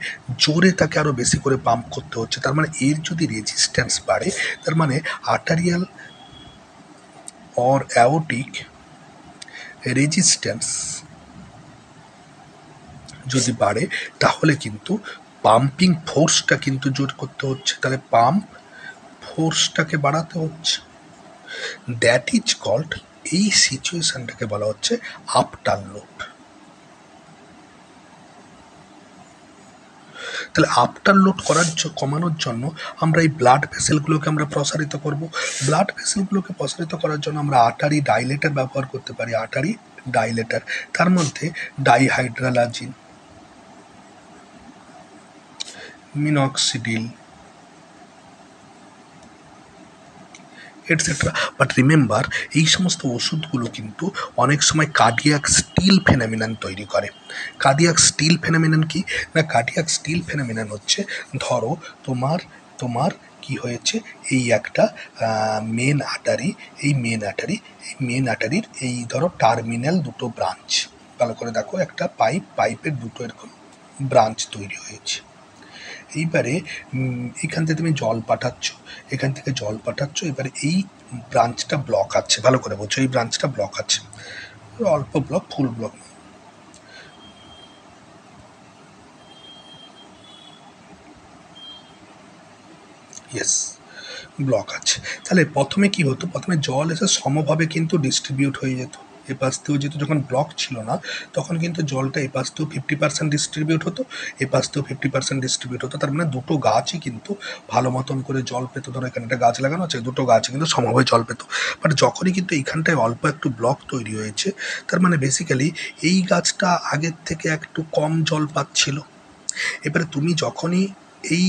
জোরে তাকে আরো বেশি করে পাম্প করতে হচ্ছে। তার মানে এর যদি রেজিস্ট্যান্স বাড়ে, তার মানে আর্টারিয়াল অর অ্যাওটিক রেজিস্ট্যান্স যদি বাড়ে, তাহলে কিন্তু পাম্পিং ফোর্সটা কিন্তু জোর করতে হচ্ছে, তাহলে পাম্প ফোর্সটাকে বাড়াতে হচ্ছে। দ্যাট ইজ কল্ড, এই সিচুয়েশনটাকে বলা হচ্ছে আফটার লোড। তাহলে আফটার লোড কমানোর জন্য আমরা এই ব্লাড ভেসেলগুলোকে আমরা প্রসারিত করব। ব্লাড ভেসেলগুলোকে প্রসারিত করার জন্য আমরা আর্টারি ডাইলেটার ব্যবহার করতে পারি, আর্টারি ডাইলেটার। তার মধ্যে ডাইহাইড্রালাজিন, মিনক্সিডিল, এটসেট্রা। বাট রিমেম্বার, এই সমস্ত ওষুধগুলো কিন্তু অনেক সময় কার্ডিয়াক স্টিল ফেনোমেনন তৈরি করে। কার্ডিয়াক স্টিল ফেনোমেনন কি না, কার্ডিয়াক স্টিল ফেনোমেনন হচ্ছে, ধরো তোমার তোমার কি হয়েছে, এই একটা মেন আর্টারি, এই মেন আর্টারির এই ধরো টার্মিনাল দুটো ব্রাঞ্চ, ভালো করে দেখো, একটা পাইপের দুটো এরকম ব্রাঞ্চ তৈরি হয়েছে। এইবারে এখান থেকে তুমি জল পাঠাচ্ছ, এবারে এই ব্রাঞ্চটা ব্লক আছে, ভালো করে বলছো, এই ব্রাঞ্চটা ব্লক আছে, অল্প ব্লক, ফুল ব্লক, ইয়েস, ব্লক আছে। তাহলে প্রথমে কি হতো, প্রথমে জল এসে সমভাবে কিন্তু ডিস্ট্রিবিউট হয়ে যেত, এপাশ থেকেও যেহেতু যখন ব্লক ছিল না তখন কিন্তু জলটা এপাশ থেকেও 50% ডিস্ট্রিবিউট হতো, এপাশ থেকেও 50% ডিস্ট্রিবিউট হতো। তার মানে দুটো গাছই কিন্তু ভালো মতন করে জল পেতো। ধরো এখানে একটা গাছ লাগানো আছে, দুটো গাছই কিন্তু সমভাবে জল পেতো। বাট যখনই কিন্তু এইখানটায় অল্প একটু ব্লক তৈরি হয়েছে, তার মানে বেসিক্যালি এই গাছটা আগের থেকে একটু কম জল পাচ্ছিল। এবারে তুমি যখনই এই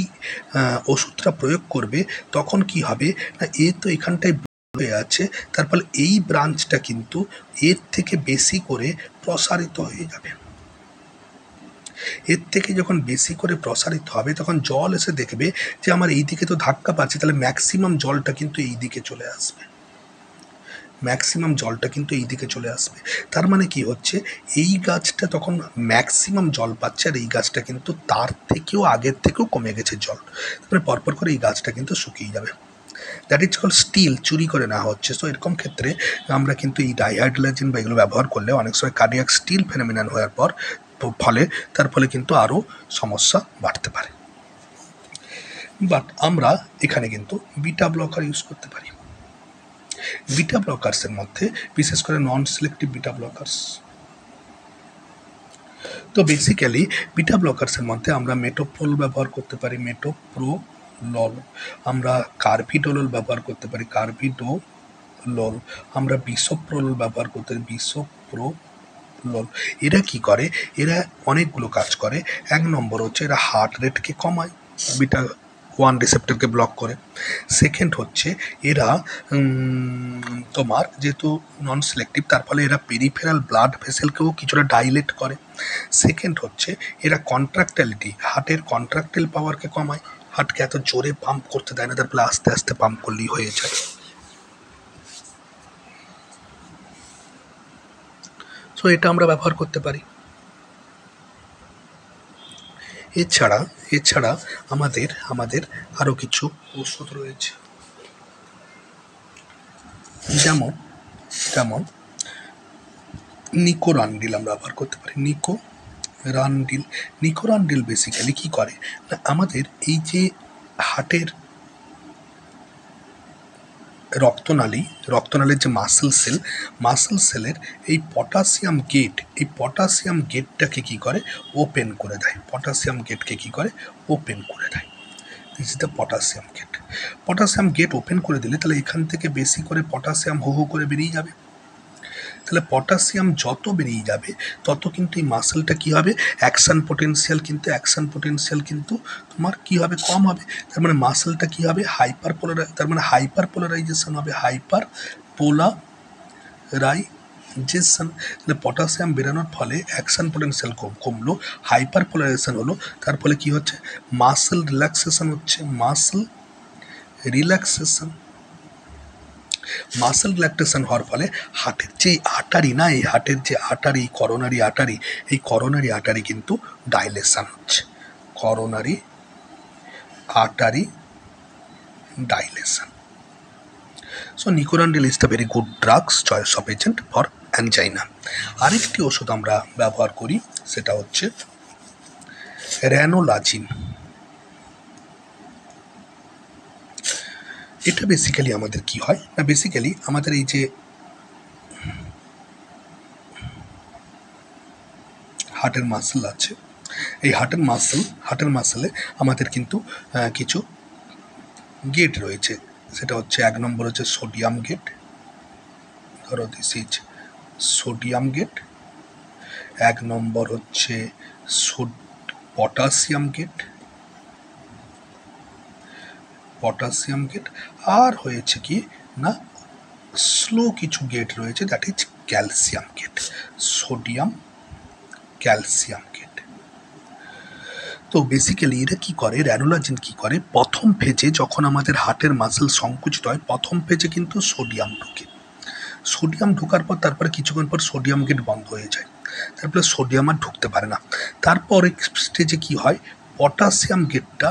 ওষুধটা প্রয়োগ করবে তখন কি হবে না, এ তো এখানটায় হয়ে আছে, তার ফলে এই ব্রাঞ্চটা কিন্তু এর থেকে বেশি করে প্রসারিত হয়ে যাবে। এর থেকে যখন বেশি করে প্রসারিত হবে তখন জল এসে দেখবে যে আমার এই দিকে তো ধাক্কা পাচ্ছে, তাহলে ম্যাক্সিমাম জলটা কিন্তু এই দিকে চলে আসবে, তার মানে কি হচ্ছে, এই গাছটা তখন ম্যাক্সিমাম জল পাচ্ছে আর এই গাছটা কিন্তু তার থেকেও আগের থেকেও কমে গেছে জল, তারপরে পরপর করে এই গাছটা কিন্তু শুকিয়ে যাবে। দ্যাট ইজ কল স্টিল, চুরি করে নেওয়া হচ্ছে। সো এরকম ক্ষেত্রে আমরা কিন্তু এই ডাইহাইড্রোলাজিন বা এগুলো ব্যবহার করলে অনেক সময় কার্ডিয়াক স্টিল ফেনোমেনন হওয়ার পর তার ফলে কিন্তু আরও সমস্যা বাড়তে পারে। বাট আমরা এখানে কিন্তু বিটা ব্লকার ইউজ করতে পারি। বিটা ব্লকার্সের মধ্যে বিশেষ করে নন সিলেক্টিভ বিটা ব্লকার্স। তো বেসিক্যালি বিটা ব্লকার্সের মধ্যে আমরা মেটোপ্রোল ব্যবহার করতে পারি, মেটোপ্রোলল, আমরা কার্ভিডোলল ব্যবহার করতে পারি, কার্ভিডোলল, আমরা বিসোপ্রোলল ব্যবহার করতে পারি, বিসোপ্রোলল। এরা কি করে, এরা অনেকগুলো কাজ করে। এক নম্বর হচ্ছে এরা হার্ট রেটকে কমায়, বিটা 1 রিসেপ্টরকে ব্লক করে। সেকেন্ড হচ্ছে এরা তোমার যেহেতু নন সিলেক্টিভ, তার ফলে এরা পেরিফেরাল ব্লাড ভেসেলকেও কিছুটা ডাইলেট করে। সেকেন্ড হচ্ছে এরা কন্ট্রাক্টাইলিটি, হার্টের কন্ট্রাক্টাইল পাওয়ারকে কমায়, হার্টকে এত জোরে পাম্প করতে দেয় না, তার ফলে আস্তে আস্তে পাম্প করলেই হয়ে যায়। সো এটা আমরা ব্যবহার করতে পারি। এছাড়া আমাদের আরও কিছু ওষুধ রয়েছে, যেমন নিকোরান্ডিল আমরা ব্যবহার করতে পারি। নিকোরান্ডিল বেসিক্যালি কী করে না, আমাদের এই যে হার্টের রক্তনালীর যে মাসেল সেলের এই পটাশিয়াম গেটটাকে কী করে, ওপেন করে দেয়, this is the potassium gate open করে দিলে তাহলে এখান থেকে বেশি করে পটাশিয়াম হু করে বেরিয়ে যাবে। তাহলে পটাশিয়াম যত বেরিয়ে যাবে তত কিন্তু এই মাসেলটা কী হবে, অ্যাকশন পোটেনশিয়াল কিন্তু তোমার কী হবে, কম হবে। তার মানে মাসেলটা কী হবে, হাইপার পোলারাইজেশন হবে, তাহলে পটাশিয়াম বেরানোর ফলে অ্যাকশন পোটেনশিয়াল কমলো, হাইপার পোলারাইজেশন হলো, তার ফলে কী হচ্ছে, মাসেল রিল্যাক্সেশন হচ্ছে, মাসেল রিল্যাক্সেশন হওয়ার ফলে হার্টের যে করোনারি আর্টারি কিন্তু ডাইলেশন হচ্ছে, so nicorandil is the very good drugs choice of agent for angina. আরেকটি ওষুধ আমরা ব্যবহার করি, সেটা হচ্ছে র্যানোলাজিন। এটা বেসিক্যালি আমাদের কি হয় না, বেসিক্যালি আমাদের এই যে হার্টের মাসেল আছে, এই হার্টের মাসেলে আমাদের কিন্তু কিছু গেট রয়েছে। সেটা হচ্ছে 1 নম্বর হচ্ছে সোডিয়াম গেট, ধরো দিস ইজ সোডিয়াম গেট। 1 নম্বর হচ্ছে পটাশিয়াম গেট। আর হয়েছে কি না, স্লো কিছু গেট রয়েছে, that is calcium gate, sodium calcium gate. তো বেসিক্যালি এরা কী করে, রেনোলাজিন কী করে, প্রথম ফেজে যখন আমাদের হার্টের মাসেল সংকুচিত হয়, প্রথম ফেজে কিন্তু সোডিয়াম ঢোকার পর তারপরে কিছুক্ষণ পর সোডিয়াম গেট বন্ধ হয়ে যায়, তারপরে সোডিয়াম আর ঢুকতে পারে না। তারপরে স্টেজে কি হয়, পটাশিয়াম গেটটা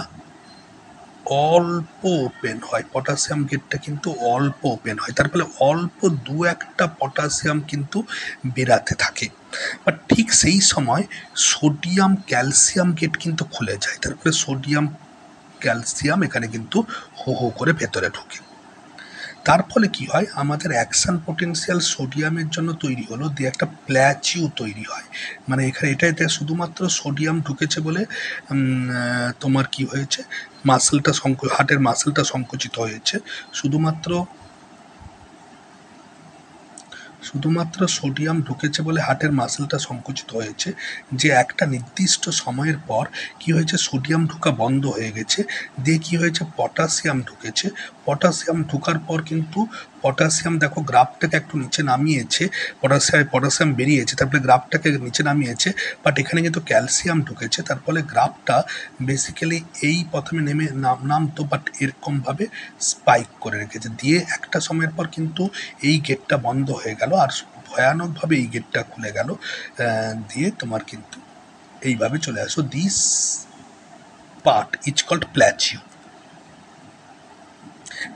অল্প ওপেন হয়, পটাশিয়াম গেটটা কিন্তু অল্প ওপেন হয়, তার ফলে অল্প 2-1টা পটাশিয়াম কিন্তু বেরাতে থাকে। বাট ঠিক সেই সময় সোডিয়াম ক্যালসিয়াম গেট কিন্তু খুলে যায়, তারপরে সোডিয়াম ক্যালসিয়াম এখানে কিন্তু হো হো করে ভেতরে ঢুকে। তার ফলে কি হয়, আমাদের অ্যাকশন পোটেনশিয়াল সোডিয়ামের জন্য তৈরি হলো, দিয়ে একটা প্ল্যাচিউ তৈরি হয়। মানে এটাতে শুধুমাত্র সোডিয়াম ঢুকেছে বলে তোমার কি হয়েছে, হার্টের মাসেলটা সংকুচিত হয়েছে। শুধুমাত্র সোডিয়াম ঢুকেছে বলে হার্টের মাসেলটা সংকুচিত হয়েছে, যে একটা নির্দিষ্ট সময়ের পর কি হয়েছে, সোডিয়াম ঢোকা বন্ধ হয়ে গেছে, দিয়ে কি হয়েছে, পটাশিয়াম ঢুকেছে। পটাশিয়াম ঢোকার পর কিন্তু পটাশিয়াম দেখো গ্রাফটাকে একটু নিচে নামিয়েছে, পটাশিয়াম বেরিয়েছে, তারপরে গ্রাফটাকে নিচে নামিয়েছে, বাট এখানে কিন্তু ক্যালসিয়াম ঢুকেছে, তার ফলে গ্রাফটা বেসিক্যালি এই প্রথমে নামতো, বাট এরকমভাবে স্পাইক করে রেখেছে, দিয়ে একটা সময়ের পর কিন্তু এই গেটটা বন্ধ হয়ে গেল, আর ভয়ানকভাবে এই গেটটা খুলে গেল, দিয়ে তোমার কিন্তু এইভাবে চলে আসো। দিস পার্ট ইজ কল্ড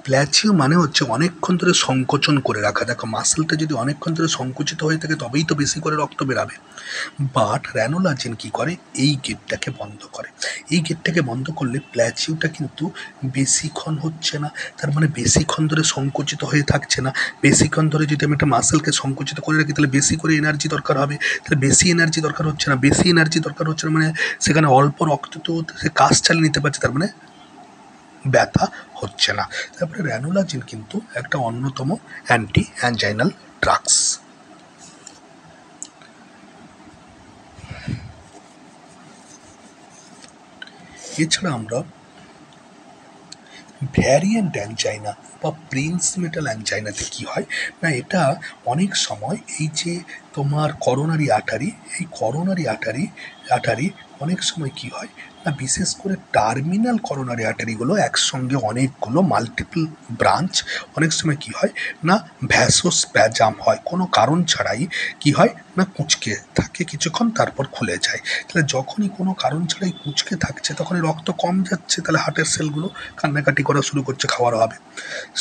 প্ল্যাচিউ মানে হচ্ছে অনেকক্ষণ ধরে সংকোচন করে রাখা। দেখো মাসেলটা যদি অনেকক্ষণ ধরে সংকুচিত হয়ে থাকে তবেই তো বেশি করে রক্ত বেরাবে। বাট রেনোলাজিন কী করে, এই গেটটাকে বন্ধ করে। এই গেটটাকে বন্ধ করলে প্ল্যাচিউটা কিন্তু বেশিক্ষণ হচ্ছে না, তার মানে বেশিক্ষণ ধরে সংকুচিত হয়ে থাকছে না। বেশিক্ষণ ধরে যদি আমি একটা মাসেলকে সংকুচিত করে রাখি তাহলে বেশি করে এনার্জি দরকার হবে, তাহলে বেশি এনার্জি দরকার হচ্ছে না, মানে সেখানে অল্প রক্ত তো সে কাজ চালিয়ে নিতে পারছে, তার মানে ব্যথা হচ্ছে না। তারপরে রেনোলাজিন কিন্তু একটা অন্যতম অ্যান্টি অ্যাঞ্জাইনাল ড্রাগস। এছাড়া আমরা ভ্যারিয়েন্ট অ্যাঞ্জাইনা বা প্রিন্স মেটাল অ্যাঞ্জাইনাতে কী হয় না, এটা অনেক সময় এই যে তোমার করোনারি আটারি অনেক সময় কী হয় না, বিশেষ করে টার্মিনাল করোনারি আর্টারিগুলো একসঙ্গে অনেকগুলো মাল্টিপল ব্রাঞ্চ, অনেক সময় কী হয় না, ভ্যাসোস্প্যাজাম হয়, কোনো কারণ ছাড়াই কী হয় না, কুঁচকে থাকে কিছুক্ষণ তারপর খুলে যায়। তাহলে যখনই কোনো কারণ ছাড়াই কুঁচকে থাকছে তখনই রক্ত কম যাচ্ছে, তাহলে হার্টের সেলগুলো কান্নাকাটি করা শুরু করছে খাওয়ার হবে।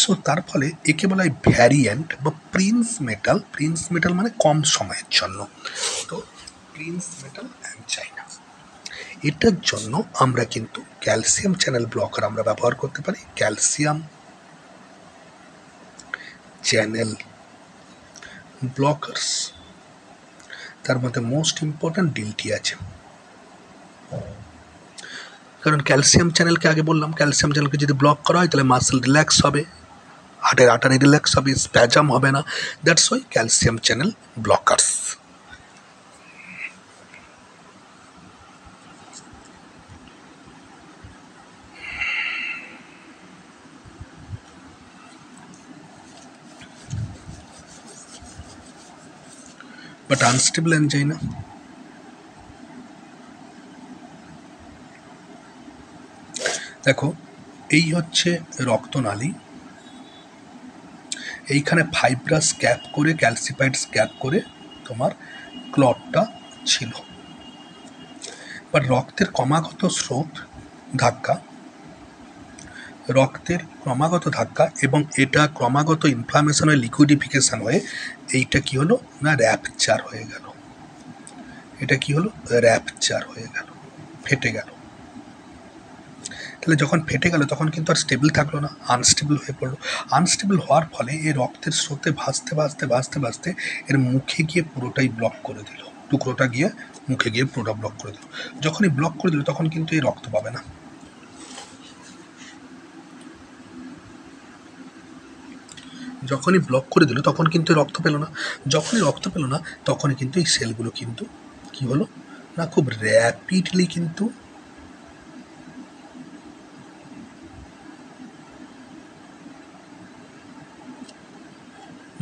সো তার ফলে একে বলা হয় ভ্যারিয়েন্ট বা প্রিন্স মেটাল মানে কম সময়ের জন্য। তো প্রিন্স মেটাল অ্যাঞ্জাইনা, এটার জন্য আমরা কিন্তু ক্যালসিয়াম চ্যানেল ব্লকার আমরা ব্যবহার করতে পারি। ক্যালসিয়াম চ্যানেল ব্লকার্স, তার মধ্যে মোস্ট ইম্পর্ট্যান্ট ডিলটি আছে, কারণ ক্যালসিয়াম চ্যানেলকে আগে বললাম, ক্যালসিয়াম চ্যানেলকে যদি ব্লক করা হয় তাহলে মাসেল রিল্যাক্স হবে, হার্টের আর্টারি রিল্যাক্স হবে, স্প্যাজাম হবে না, that's why calcium channel blockers. But unstable angina, দেখো এই হচ্ছে রক্তনালী, এইখানে ফাইব্রাস ক্যাপ করে ক্যালসিফাইড ক্যাপ করে তোমার ক্লটটা ছিল, বাট রক্তের ক্রমাগত ধাক্কা এবং এটা ক্রমাগত ইনফ্লামেশন হয়ে লিকুইডিফিকেশান হয়ে এইটা কি হলো না, র্যাপচার হয়ে গেল, ফেটে গেল। তাহলে যখন ফেটে গেল তখন কিন্তু আর স্টেবল থাকলো না, আনস্টেবল হয়ে পড়লো। আনস্টেবল হওয়ার ফলে এই রক্তের স্রোতে ভাসতে এর মুখে গিয়ে পুরোটাই ব্লক করে দিল। টুকরোটা গিয়ে মুখে গিয়ে পুরোটা ব্লক করে দিল। যখনই ব্লক করে দিল তখন কিন্তু এই রক্ত পাবে না। যখনই ব্লক করে দিল তখন কিন্তু রক্ত পেল না। যখনই রক্ত পেল না তখনই কিন্তু এই সেলগুলো কিন্তু কি হলো না, খুব র্যাপিডলি কিন্তু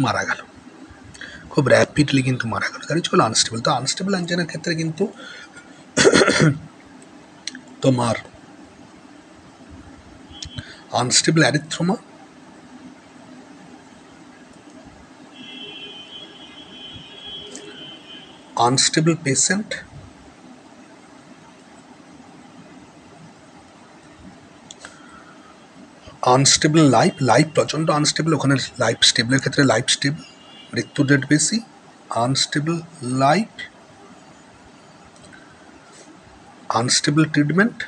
মারা গেল, খুব র্যাপিডলি কিন্তু মারা গেল। তাই হলো আনস্টেবল। তো আনস্টেবল অ্যাঞ্জাইনার ক্ষেত্রে কিন্তু তোমার unstable atheroma, unstable patient, unstable life প্রচণ্ড আনস্টেবল, ওখানে লাইফ স্টেবলের ক্ষেত্রে লাইফ স্টেবল, মৃত্যু রেট বেশি, unstable life, unstable treatment,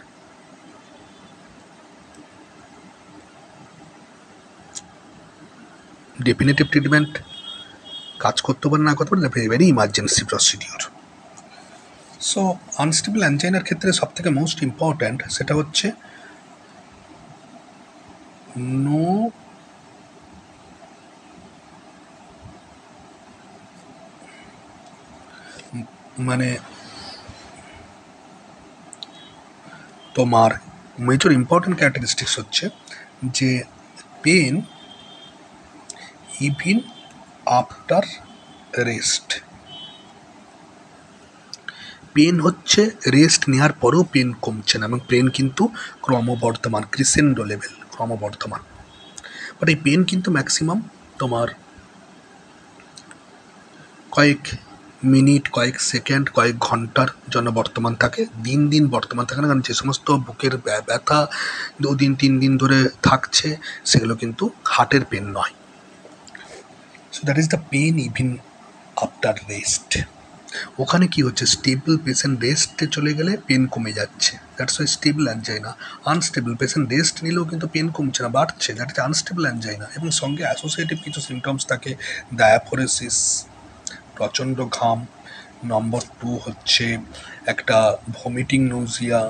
definitive treatment কাজ করতে পারে না করতে পারে, very emergency procedure. So unstable অ্যাঞ্জাইনার ক্ষেত্রে সবথেকে মোস্ট ইম্পর্ট্যান্ট সেটা হচ্ছে নো মানে তোমার মেজর ইম্পর্ট্যান্ট ক্যারেক্টারিস্টিক্স হচ্ছে যে pain even after rest. Pain হচ্ছে রেস্ট নেওয়ার পরেও পেন কমছে না এবং পেন কিন্তু ক্রমবর্ধমান, ক্রিসেন্ডো লেভেল, ক্রমবর্ধমান। বাট এই পেন কিন্তু ম্যাক্সিমাম তোমার কয়েক মিনিট, কয়েক সেকেন্ড, কয়েক ঘন্টার জন্য বর্তমান থাকে, দিন দিন বর্তমান থাকে না। কারণ যে সমস্ত বুকের ব্যথা 2 দিন 3 দিন ধরে থাকছে সেগুলো কিন্তু হার্টের পেন নয়। So that is the pain even after rest. ওখানে কি হচ্ছে, স্টেবল পেশেন্ট রেস্টে চলে গেলে পেন কমে যাচ্ছে, that's why stable angina. Unstable patient rest নিলেও কিন্তু পেন কমছে না, বাড়ছে, দ্যাট ইজ আনস্টেবল অ্যাঞ্জাইনা। এবং সঙ্গে অ্যাসোসিয়েটিভ কিছু সিমটমস থাকে, ডায়াফোরেসিস, প্রচণ্ড ঘাম, নম্বর 2 হচ্ছে একটা ভমিটিং নোজিয়া,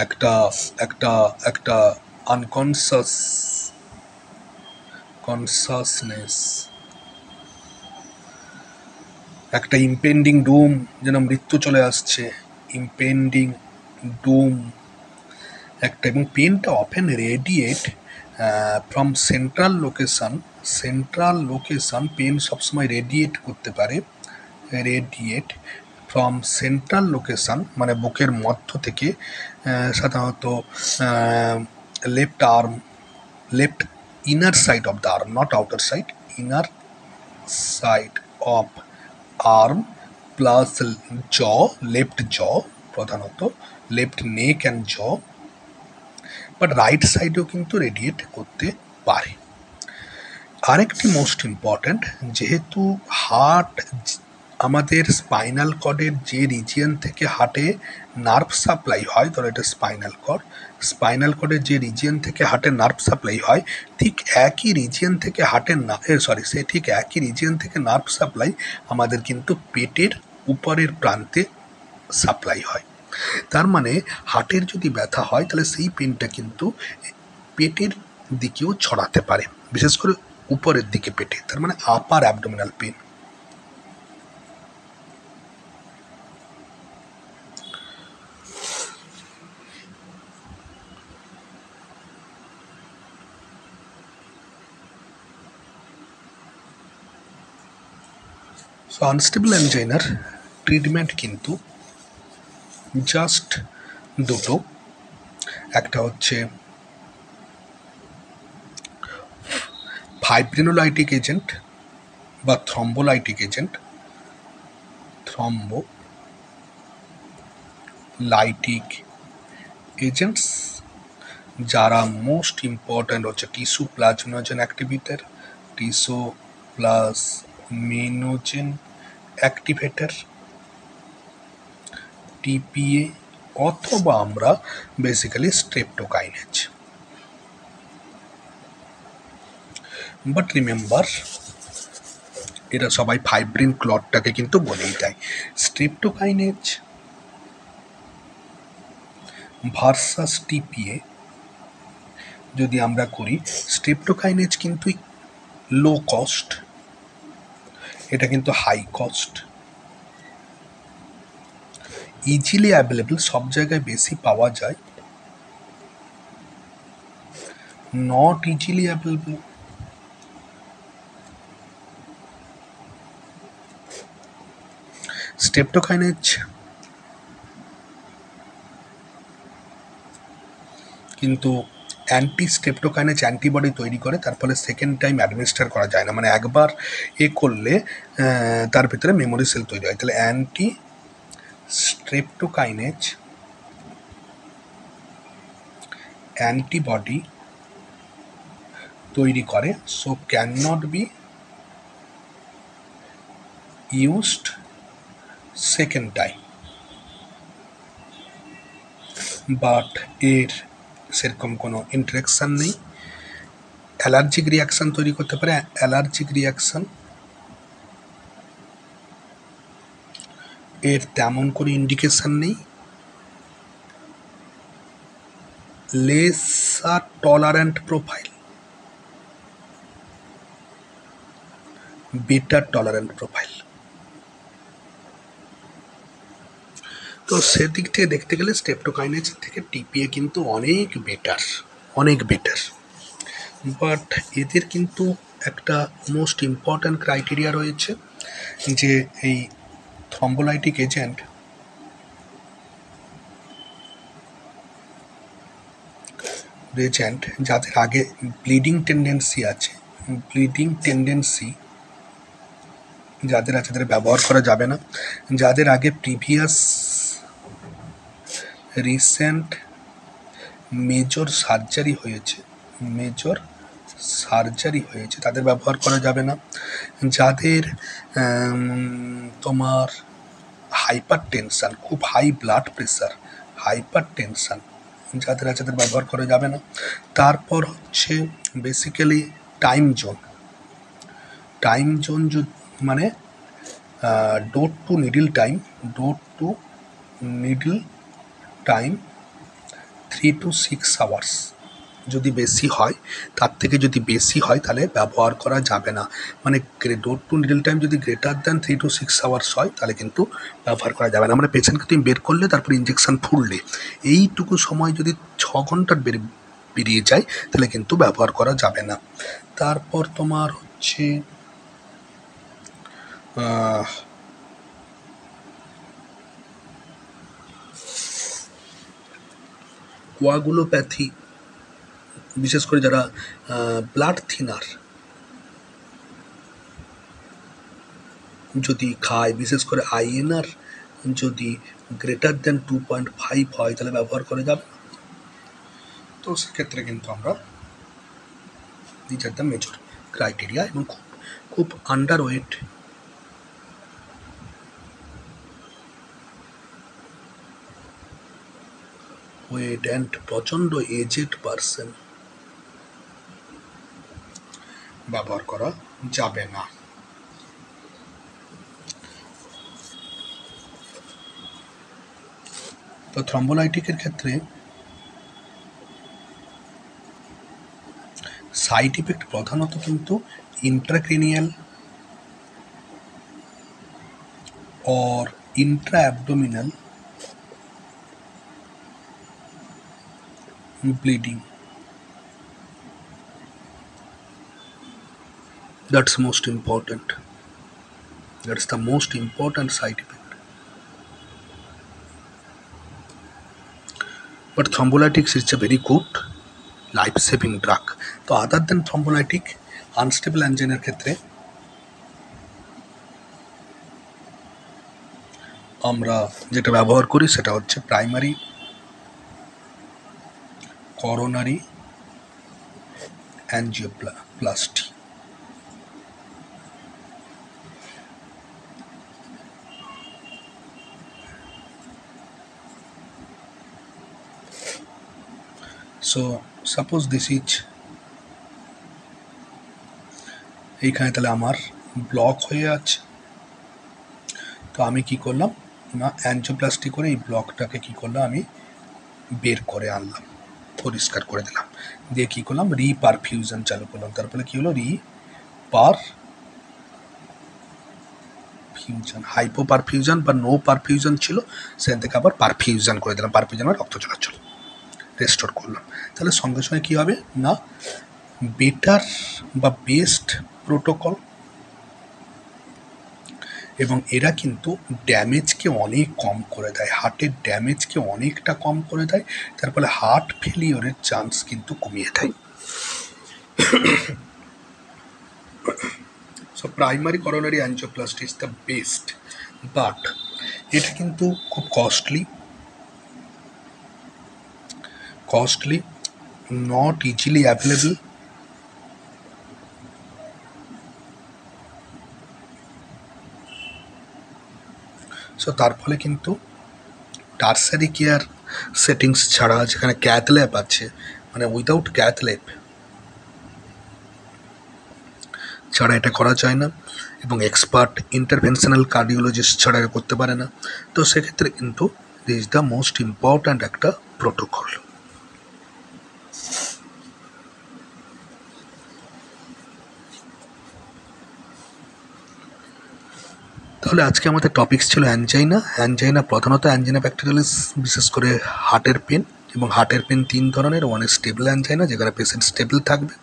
একটা একটা একটা কনসাসনেস, একটা ইম্পেন্ডিং ডুম, যেন মৃত্যু চলে আসছে, ইম্পেন্ডিং ডুম একটা। এবং পেনটা often radiate from central location, pain সবসময় রেডিয়েট করতে পারে, রেডিয়েট ফ্রম সেন্ট্রাল লোকেশান মানে বুকের মধ্য থেকে, সাধারণত left arm, left inner side of the arm, not outer side, inner side of arm plus জ, লেফট জ, প্রধানত লেফট নেক অ্যান্ড জ, বাট রাইট সাইডেও কিন্তু রেডিয়েট করতে পারে। আরেকটি মোস্ট ইম্পর্ট্যান্ট, যেহেতু হার্ট আমাদের স্পাইনাল কর্ডের যে রিজিয়ন থেকে হার্টে নার্ভ সাপ্লাই হয়, ধরো এটা স্পাইনাল কর্ডের যে রিজিয়ন থেকে হার্টে নার্ভ সাপ্লাই হয়, ঠিক একই রিজিয়ন থেকে ঠিক একই রিজিয়ন থেকে নার্ভ সাপ্লাই আমাদের কিন্তু পেটের উপরের প্রান্তে সাপ্লাই হয়। তার মানে হার্টের যদি ব্যথা হয় তাহলে সেই পেনটা কিন্তু পেটের দিকেও ছড়াতে পারে, বিশেষ করে উপরের দিকে পেটে, তার মানে upper abdominal pain. So unstable অ্যাঞ্জাইনার ট্রিটমেন্ট কিন্তু জাস্ট দুটো, একটা হচ্ছে ফাইব্রিনোলাইটিক এজেন্ট বা থ্রম্বোলাইটিক এজেন্ট, থ্রম্বোলাইটিক এজেন্টস, যারা মোস্ট ইম্পর্ট্যান্ট হচ্ছে টিস্যু প্লাজমোজেন অ্যাক্টিভেটর, টিপিএ, অথবা আমরা বেসিক্যালি স্ট্রেপ্টোকাইনেজ। বাট রিমেম্বার, এরা সবাই ফাইব্রিন ক্লটটাকে কিন্তু বলেই দেয়। স্ট্রেপ্টোকাইনেজ ভার্সাস টিপিএ যদি আমরা করি, স্ট্রেপ্টোকাইনেজ কিন্তু লো কস্ট, এটা কিন্তু হাই কস্ট। ইজিলি অ্যাভেলেবল, সব জায়গায় বেশি পাওয়া যায়, নট ইজিলি অ্যাভেলেবল। স্ট্রেপ্টোকাইনেজ কিন্তু অ্যান্টি স্ট্রেপ্টোকাইনেজ অ্যান্টিবডি তৈরি করে, তার ফলে সেকেন্ড টাইম অ্যাডমিনিস্টার করা যায় না, মানে একবার এ করলে তার ভিতরে মেমোরি সেল তৈরি হয়। তাহলে অ্যান্টি স্ট্রেপ্টোকাইনেজ অ্যান্টিবডি তৈরি করে, so can not be used second time. But এর সেরকম কোনো ইন্টারেকশান নেই। অ্যালার্জিক রিয়াকশান তৈরি করতে পারে, অ্যালার্জিক রিয়াকশান এর তেমন কোনো ইন্ডিকেশান নেই। Lesser tolerant profile, better tolerant profile. তো সেদিক থেকে দেখতে গেলে স্ট্রেপ্টোকাইনেজ থেকে টিপিএ কিন্তু অনেক বেটার, অনেক বেটার। বাট এদের কিন্তু একটা মোস্ট ইম্পর্ট্যান্ট ক্রাইটেরিয়া রয়েছে, যে এই থ্রম্বোলাইটিক এজেন্ট যাদের আগে ব্লিডিং টেন্ডেন্সি আছে, ব্লিডিং টেন্ডেন্সি যাদের আছে তাদের ব্যবহার করা যাবে না। যাদের আগে প্রিভিয়াস রিসেন্ট মেজর সার্জারি হয়েছে তাদের ব্যবহার করা যাবে না। যাদের তোমার হাইপার টেনশান, খুব high blood pressure, hypertension যাদের আছে তাদের ব্যবহার করা যাবে না। তারপর হচ্ছে বেসিক্যালি টাইম জোন মানে door to needle time 3 to 6 hours যদি বেশি হয়, তার থেকে যদি বেশি হয় তাহলে ব্যবহার করা যাবে না। মানে ডোর টু নিডল টাইম যদি গ্রেটার দ্যান 3 to 6 আওয়ার্স হয় তাহলে কিন্তু ব্যবহার করা যাবে না। মানে পেশেন্টকে তুমি বের করলে তারপর ইঞ্জেকশান ফুললে, এইটুকু সময় যদি 6 ঘন্টার বেরিয়ে যায় তাহলে কিন্তু ব্যবহার করা যাবে না। তারপর তোমার হচ্ছে কোয়াগুলোপ্যাথি, বিশেষ করে যারা ব্লাড থিনার যদি খায়, বিশেষ করে আইএনআর যদি গ্রেটার দেন 2.5 হয় তাহলে ব্যবহার করা যাবে। তো সেক্ষেত্রে কিন্তু আমরা this are the major criteria. এবং খুব আন্ডার ওয়েট অ্যান্ড প্রচণ্ড এজেড পারসন ব্যবহার করা যাবে না। তো থ্রম্বোলাইটিকের ক্ষেত্রে সাইড ইফেক্ট প্রধানত কিন্তু intracranial or intra-abdominal bleeding. That's most important. That's the most important side effect. But thrombolytics is a very good life-saving drug. So other than thrombolytic, unstable angina ক্ষেত্রে আমরা যেটা ব্যবহার করি সেটা হচ্ছে primary coronary angioplasty. So suppose this is এইখানে তাহলে আমার ব্লক হয়ে আছে। তো আমি কি করলাম না, অ্যানজিওপ্লাস্টি করে এই ব্লকটাকে কি করলাম, আমি বের করে আনলাম, পরিষ্কার করে দিলাম, দিয়ে কী করলাম রিপারফিউশন চালু করলাম। তারপরে কী হলো, রিপারফিউশন, হাইপো পারফিউশন বা নো পারফিউশন ছিল, সেখান থেকে আবার পারফিউশন করে দিলাম, পারফিউশনের রক্ত চলাচল রেস্টোর করলাম। তাহলে সঙ্গে সঙ্গে কী হবে না, বেটার বা বেস্ট প্রোটোকল, এবং এরা কিন্তু ড্যামেজকে অনেক কম করে দেয়, হার্টের ড্যামেজকে অনেকটা কম করে দেয়, তার ফলে হার্ট ফেলিওরের চান্স কিন্তু কমিয়ে দেয়। So primary coronary angioplasty is the best, but এটা কিন্তু খুব costly, not easily available. So তার ফলে কিন্তু টার্সারি কেয়ার সেটিংস ছাড়া, যেখানে ক্যাথ ল্যাব আছে, মানে উইদাউট ক্যাথ ল্যাব ছাড়া এটা করা যায় না, এবং এক্সপার্ট ইন্টারভেনশনাল কার্ডিওলজিস্ট ছাড়া করতে পারে না। তো সেক্ষেত্রে কিন্তু this is the most important একটা প্রোটোকল। তাহলে আজকে আমাদের টপিকস ছিল অ্যাঞ্জাইনা প্রধানত অ্যাঞ্জাইনা প্যাক্টিরালিস, বিশেষ করে হার্টের পেন, এবং হার্টের পেন তিন ধরনের, ওয়ান ইজ স্টেবল অ্যাঞ্জাইনা যেখানে পেশেন্ট স্টেবল থাকবে,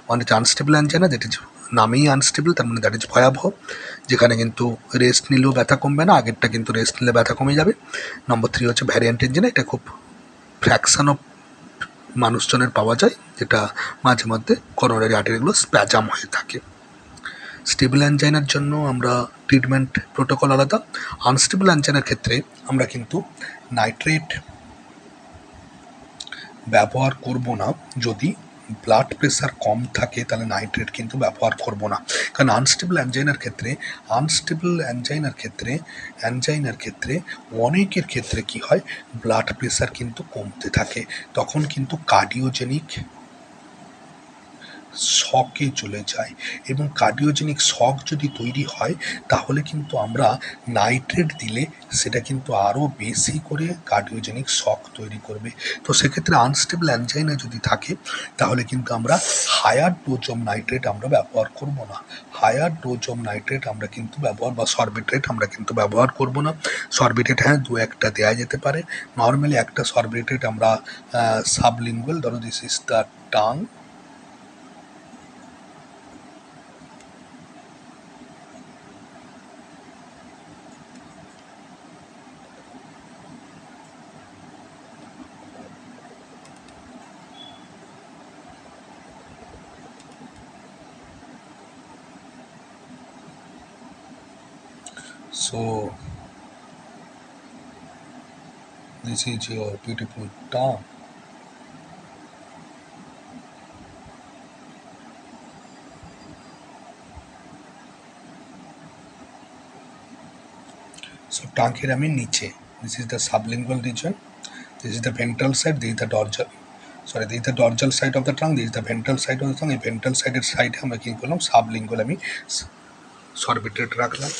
ওয়ান ইজ আনস্টেবল অ্যাঞ্জাইনা, যেটি নামেই আনস্টেবল, তার মানে দ্যাট ইজ ভয়াবহ, যেখানে কিন্তু রেস্ট নিলেও ব্যথা কমবে না, আগেরটা কিন্তু রেস্ট নিলে ব্যথা কমে যাবে। নম্বর 3 হচ্ছে ভ্যারিয়েন্ট অ্যাঞ্জাইনা, এটা খুব ফ্র্যাকশন অফ মানুষজনের পাওয়া যায়, যেটা মাঝে মধ্যে করোনারি আর্টারিগুলো স্প্যাজাম হয়ে থাকে। স্টেবল অ্যাঞ্জাইনার জন্য আমরা ট্রিটমেন্ট প্রোটোকল আলাদা। আনস্টেবল অ্যাঞ্জাইনার ক্ষেত্রে আমরা কিন্তু নাইট্রেট ব্যবহার করব না, যদি ব্লাড প্রেশার কম থাকে তাহলে নাইট্রেট কিন্তু ব্যবহার করব না, কারণ আনস্টেবল অ্যাঞ্জাইনার ক্ষেত্রে অনেকের ক্ষেত্রে কি হয়, ব্লাড প্রেশার কিন্তু কমতে থাকে, তখন কিন্তু কার্ডিওজেনিক শকে চলে যায়, এবং কার্ডিওজেনিক শক যদি তৈরি হয় তাহলে কিন্তু আমরা নাইট্রেট দিলে সেটা কিন্তু আরও বেশি করে কার্ডিওজেনিক শক তৈরি করবে। তো সেক্ষেত্রে আনস্টেবল অ্যাঞ্জাইনা যদি থাকে তাহলে কিন্তু আমরা হায়ার ডোজ অফ নাইট্রেট আমরা ব্যবহার করব না, হায়ার ডোজ অফ নাইট্রেট আমরা কিন্তু ব্যবহার, বা সরবিট্রেট আমরা কিন্তু ব্যবহার করব না। সরবিট্রেট হ্যাঁ 2-1টা দেওয়া যেতে পারে, নর্মালি একটা সরবিট্রেট আমরা সাবলিঙ্গুয়াল, ধরো this is the tongue, so this is your beautiful tongue. So tongue here আমি নিচে, this is the sublingual region, this is the ventral side, this is the dorsal, this is the dorsal side of the tongue, this is the ventral side of the tongue। এই ventral সাইডের সাইডে আমরা কি করলাম, sublingual আমি সরবিট্রেট রাখলাম।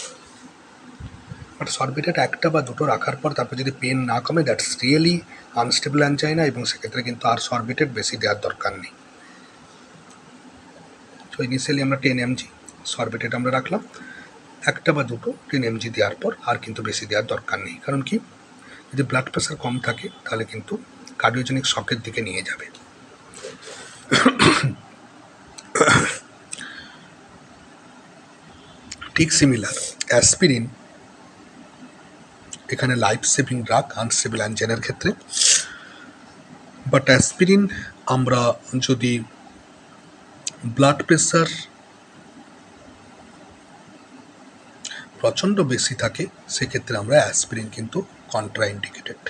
But Sorbitrate একটা বা দুটো রাখার পর তারপর যদি পেন না কমে, দ্যাটস রিয়েলি আনস্টেবল অ্যাঞ্জাইনা, এবং সেক্ষেত্রে কিন্তু আর সরবিট্রেট বেশি দেওয়ার দরকার নেই। তো ইনিশিয়ালি আমরা 10 mg সরবিট্রেট আমরা রাখলাম, একটা বা দুটো 10 mg দেওয়ার পর আর কিন্তু বেশি দেওয়ার দরকার নেই, কারণ কি, যদি ব্লাড প্রেশার কম থাকে তাহলে কিন্তু কার্ডিওজেনিক শকের দিকে নিয়ে যাবে। ঠিক সিমিলার অ্যাসপিরিন এখানে লাইফ সেভিং ড্রাগ আনস্টেবল অ্যাঞ্জাইনার ক্ষেত্রে, বাট অ্যাসপিরিন আমরা যদি ব্লাড প্রেশার প্রচণ্ড বেশি থাকে সেক্ষেত্রে আমরা অ্যাসপিরিন কিন্তু কন্ট্রাইন্ডিকেটেড।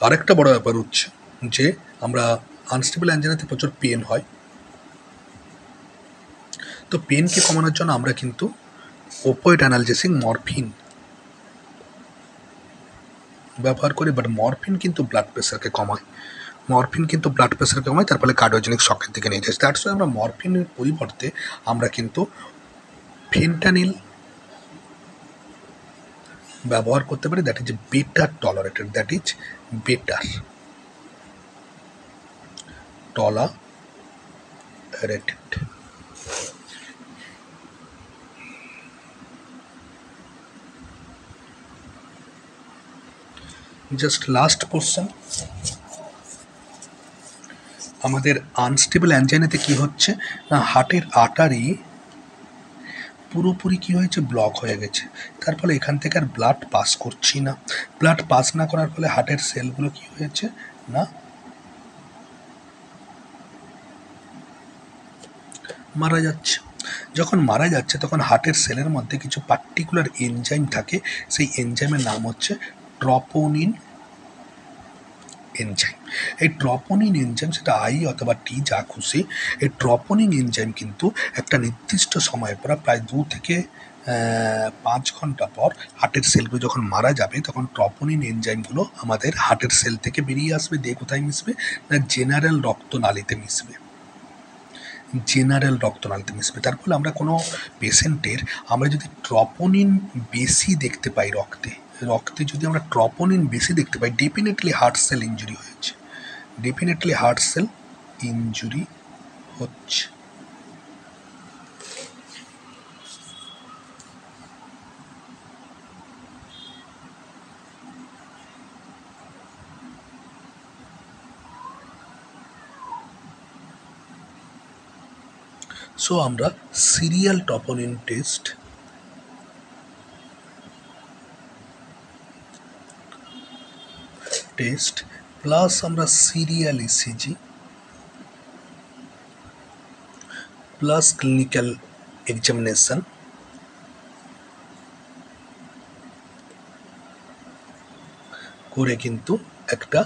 আরেকটা বড় ব্যাপার হচ্ছে যে আমরা আনস্টেবল অ্যাঞ্জাইনাতে প্রচুর পেন হয়, তো পেনকে কমানোর জন্য আমরা কিন্তু ওপয়েড অ্যানালজেসিক মরফিন ব্যবহার করি, বাট মরফিন কিন্তু ব্লাড প্রেশারকে কমায়, মরফিন কিন্তু ব্লাড প্রেশার কমায়, তার ফলে কার্ডিওজেনিক শকের দিকে নিয়ে যায়। দ্যাটস ওয়াই আমরা মরফিনের পরিবর্তে আমরা কিন্তু ফেন্টানিল ব্যবহার করতে পারি। That is better tolerated, that is better tolerated. Just last question, আমাদের আনস্টেবল অ্যাঞ্জাইনাতে কি হচ্ছে না, হার্টের আর্টারি পুরোপুরি কি হয়েছে, ব্লক হয়ে গেছে। তার ফলে এখান থেকে আর ব্লাড পাস করছি না। ব্লাড পাস না করার ফলে হার্টের সেলগুলো কি হয়েছে না মারা যাচ্ছে। যখন মারা যাচ্ছে তখন হার্টের সেলের মধ্যে কিছু পার্টিকুলার এনজাইম থাকে, সেই এনজাইমের নাম হচ্ছে ট্রপোনিন এনজাইম। এই ট্রপোনিন এনজাইম, সেটা আই অথবা টি যা খুশি, এই ট্রপোনিন এনজাইম কিন্তু একটা নির্দিষ্ট সময় পর প্রায় 2 থেকে 5 ঘন্টা পর হার্টের সেলগুলো যখন মারা যাবে তখন ট্রপোনিন এনজাইমগুলো আমাদের হার্টের সেল থেকে বেরিয়ে আসবে, দিয়ে কোথায় মিশবে না জেনারেল রক্তনালীতে মিশবে, জেনারেল রক্তনালীতে মিশবে। তার ফলে আমরা কোনো পেশেন্টের আমরা যদি ট্রপোনিন বেশি দেখতে পাই রক্তে যদি আমরা ট্রপোনিন বেশি দেখতে পাই, ডেফিনেটলি হার্ট সেল ইঞ্জুরি হয়েছে, ডেফিনেটলি হার্ট সেল ইঞ্জুরি হচ্ছে। সো আমরা সিরিয়াল ট্রপোনিন টেস্ট প্লাস আমরা serial ECG plus clinical examination করে কিন্তু একটা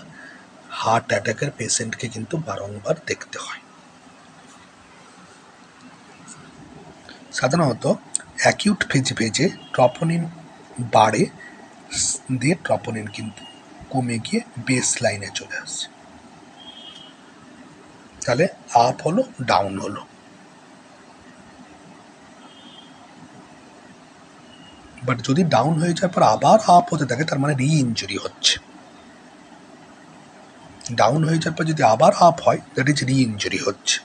হার্ট অ্যাটাকের পেশেন্টকে কিন্তু বারংবার দেখতে হয়। সাধারণত অ্যাকিউট ফেজে ট্রপোনিন বাড়ে, দিয়ে ট্রপোনিন কিন্তু কমে গিয়ে বেস লাইনে চলে আসে। তাহলে আপ হলো ডাউন হলো, বাট যদি ডাউন হয়ে যাওয়ার পর আবার আপ হতে থাকে তার মানে রি ইঞ্জুরি হচ্ছে। ডাউন হয়ে যাওয়ার পর যদি আবার আপ হয় দ্যাট ইজ রি ইঞ্জুরি হচ্ছে।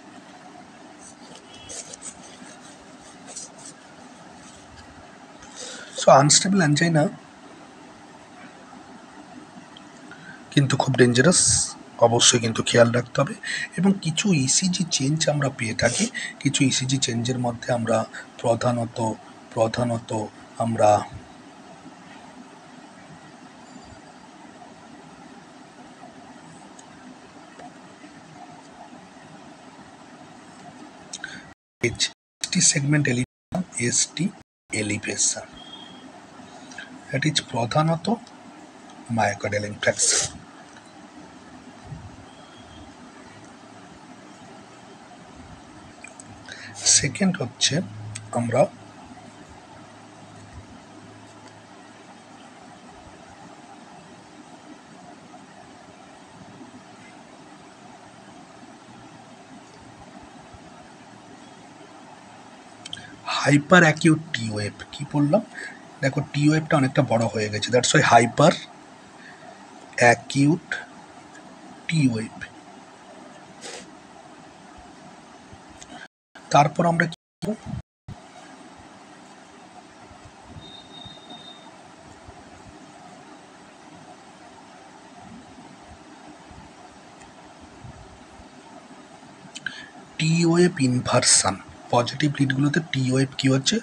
সো আনস্টেবল অ্যাঞ্জাইনা কিন্তু খুব ডেঞ্জারাস, অবশ্যই কিন্তু খেয়াল রাখতে হবে। এবং কিছু ইসিজি চেঞ্জ আমরা পেয়ে থাকি, কিছু ইসিজি চেঞ্জের মধ্যে আমরা প্রধানত আমরা ST segment elevation, ST elevation, that is প্রধানত মায়োকার্ডিয়াল ইনফ্রাকশন। সেকেন্ড হচ্ছে আমরা হাইপার অ্যাকিউট টি ওয়েভ। কী বললাম দেখো, টি ওয়েভটা অনেকটা বড় হয়ে গেছে, that's why hyper acute T wave. তারপর আমরা কি টি ওয়েভ ইনভার্সান, পজিটিভ লিডগুলোতে টি ওয়েভ কী হচ্ছে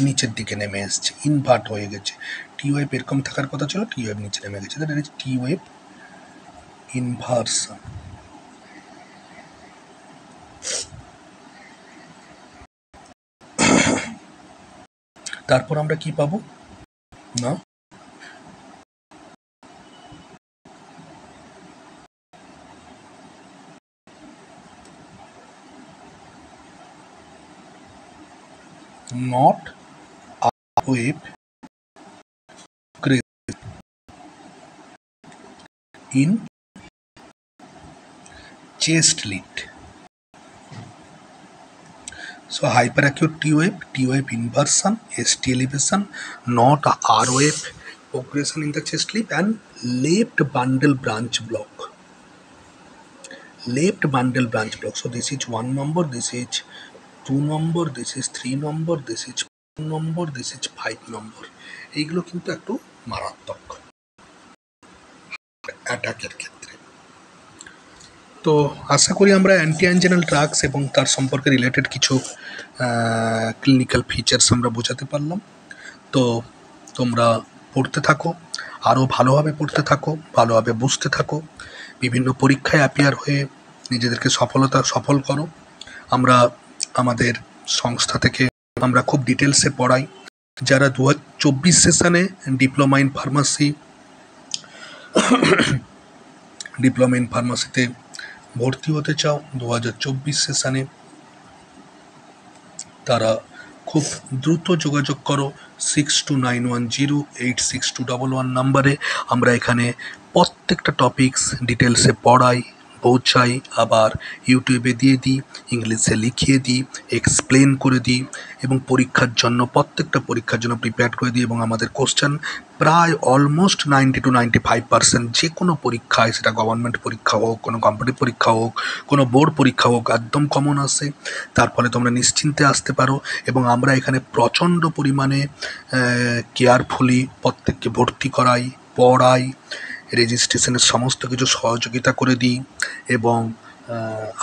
নিচের দিকে নেমে এসছে, ইনভার্ট হয়ে গেছে। টি ওয়েভ এরকম থাকার কথা ছিল, টি ওয়েভ নিচে নেমে গেছে, that is T wave inversion. তারপর আমরা কি পাবো না not wave in chest lead. So hyperacute T wave inversion, ST elevation, not R wave progression in the chest lead, and left bundle branch block. Left bundle branch block. So this is 1 number, this is 2 number, this is 3 number, this is 4 number, this is 5 number. এইগুলো কিন্তু একটু মারাত্মক অ্যাটাকের ক্ষেত্রে। তো আশা করি আমরা anti অ্যাঞ্জেনাল drugs এবং তার সম্পর্কে রিলেটেড কিছু ক্লিনিক্যাল ফিচার্স আমরা বোঝাতে পারলাম। তো তোমরা পড়তে থাকো, আরও ভালোভাবে পড়তে থাকো, ভালোভাবে বুঝতে থাকো, বিভিন্ন পরীক্ষায় অ্যাপিয়ার হয়ে নিজেদেরকে সফল করো। আমরা আমাদের সংস্থা থেকে আমরা খুব ডিটেলসে পড়াই। যারা 2024 সেশনে ডিপ্লোমা ইন ফার্মাসিতে ভর্তি হতে চাও 2024 সেশনে, তারা খুব দ্রুত যোগাযোগ করো 6291086211 নাম্বারে। আমরা এখানে প্রত্যেকটা টপিকস ডিটেলসে পড়াই, বোঝাই, আবার ইউটিউবে দিয়ে দিই, ইংলিশে লিখিয়ে দিই, এক্সপ্লেন করে দিই, এবং প্রত্যেকটা পরীক্ষার জন্য প্রিপেয়ার করে দিই। এবং আমাদের কোশ্চেন প্রায় অলমোস্ট 90 to 95% যে কোনো পরীক্ষায়, সেটা গভর্নমেন্ট পরীক্ষা হোক, কোনো কম্পিটিটিভ পরীক্ষা হোক, কোনো বোর্ড পরীক্ষা হোক, একদম কমন আসে। তার ফলে তোমরা নিশ্চিন্তে আসতে পারো। এবং আমরা এখানে প্রচণ্ড পরিমাণে কেয়ারফুলি প্রত্যেককে ভর্তি করাই, পড়াই, রেজিস্ট্রেশনের সমস্ত কিছু সহযোগিতা করে দিই, এবং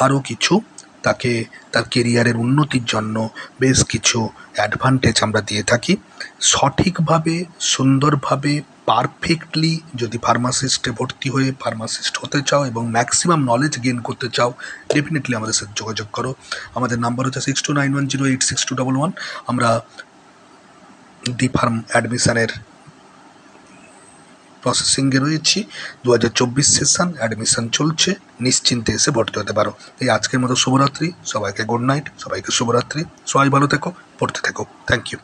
আরও কিছু তাকে তার কেরিয়ারের উন্নতির জন্য বেশ কিছু অ্যাডভান্টেজ আমরা দিয়ে থাকি। সঠিকভাবে, সুন্দরভাবে, পারফেক্টলি যদি ফার্মাসিস্টে ভর্তি হয়ে ফার্মাসিস্ট হতে চাও এবং ম্যাক্সিমাম নলেজ গেইন করতে চাও, ডেফিনেটলি আমাদের সাথে যোগাযোগ করো। আমাদের নাম্বার হচ্ছে 6291086211। আমরা D.Pharm অ্যাডমিশানের প্রসেসিংয়ে রয়েছি। 2024 সেশন অ্যাডমিশন চলছে, নিশ্চিন্তে এসে ভর্তি হতে পারো। এই আজকের মতো শুভরাত্রি, সবাইকে গুড নাইট, সবাইকে শুভরাত্রি, সবাই ভালো থেকো, পড়তে থেকো। Thank you.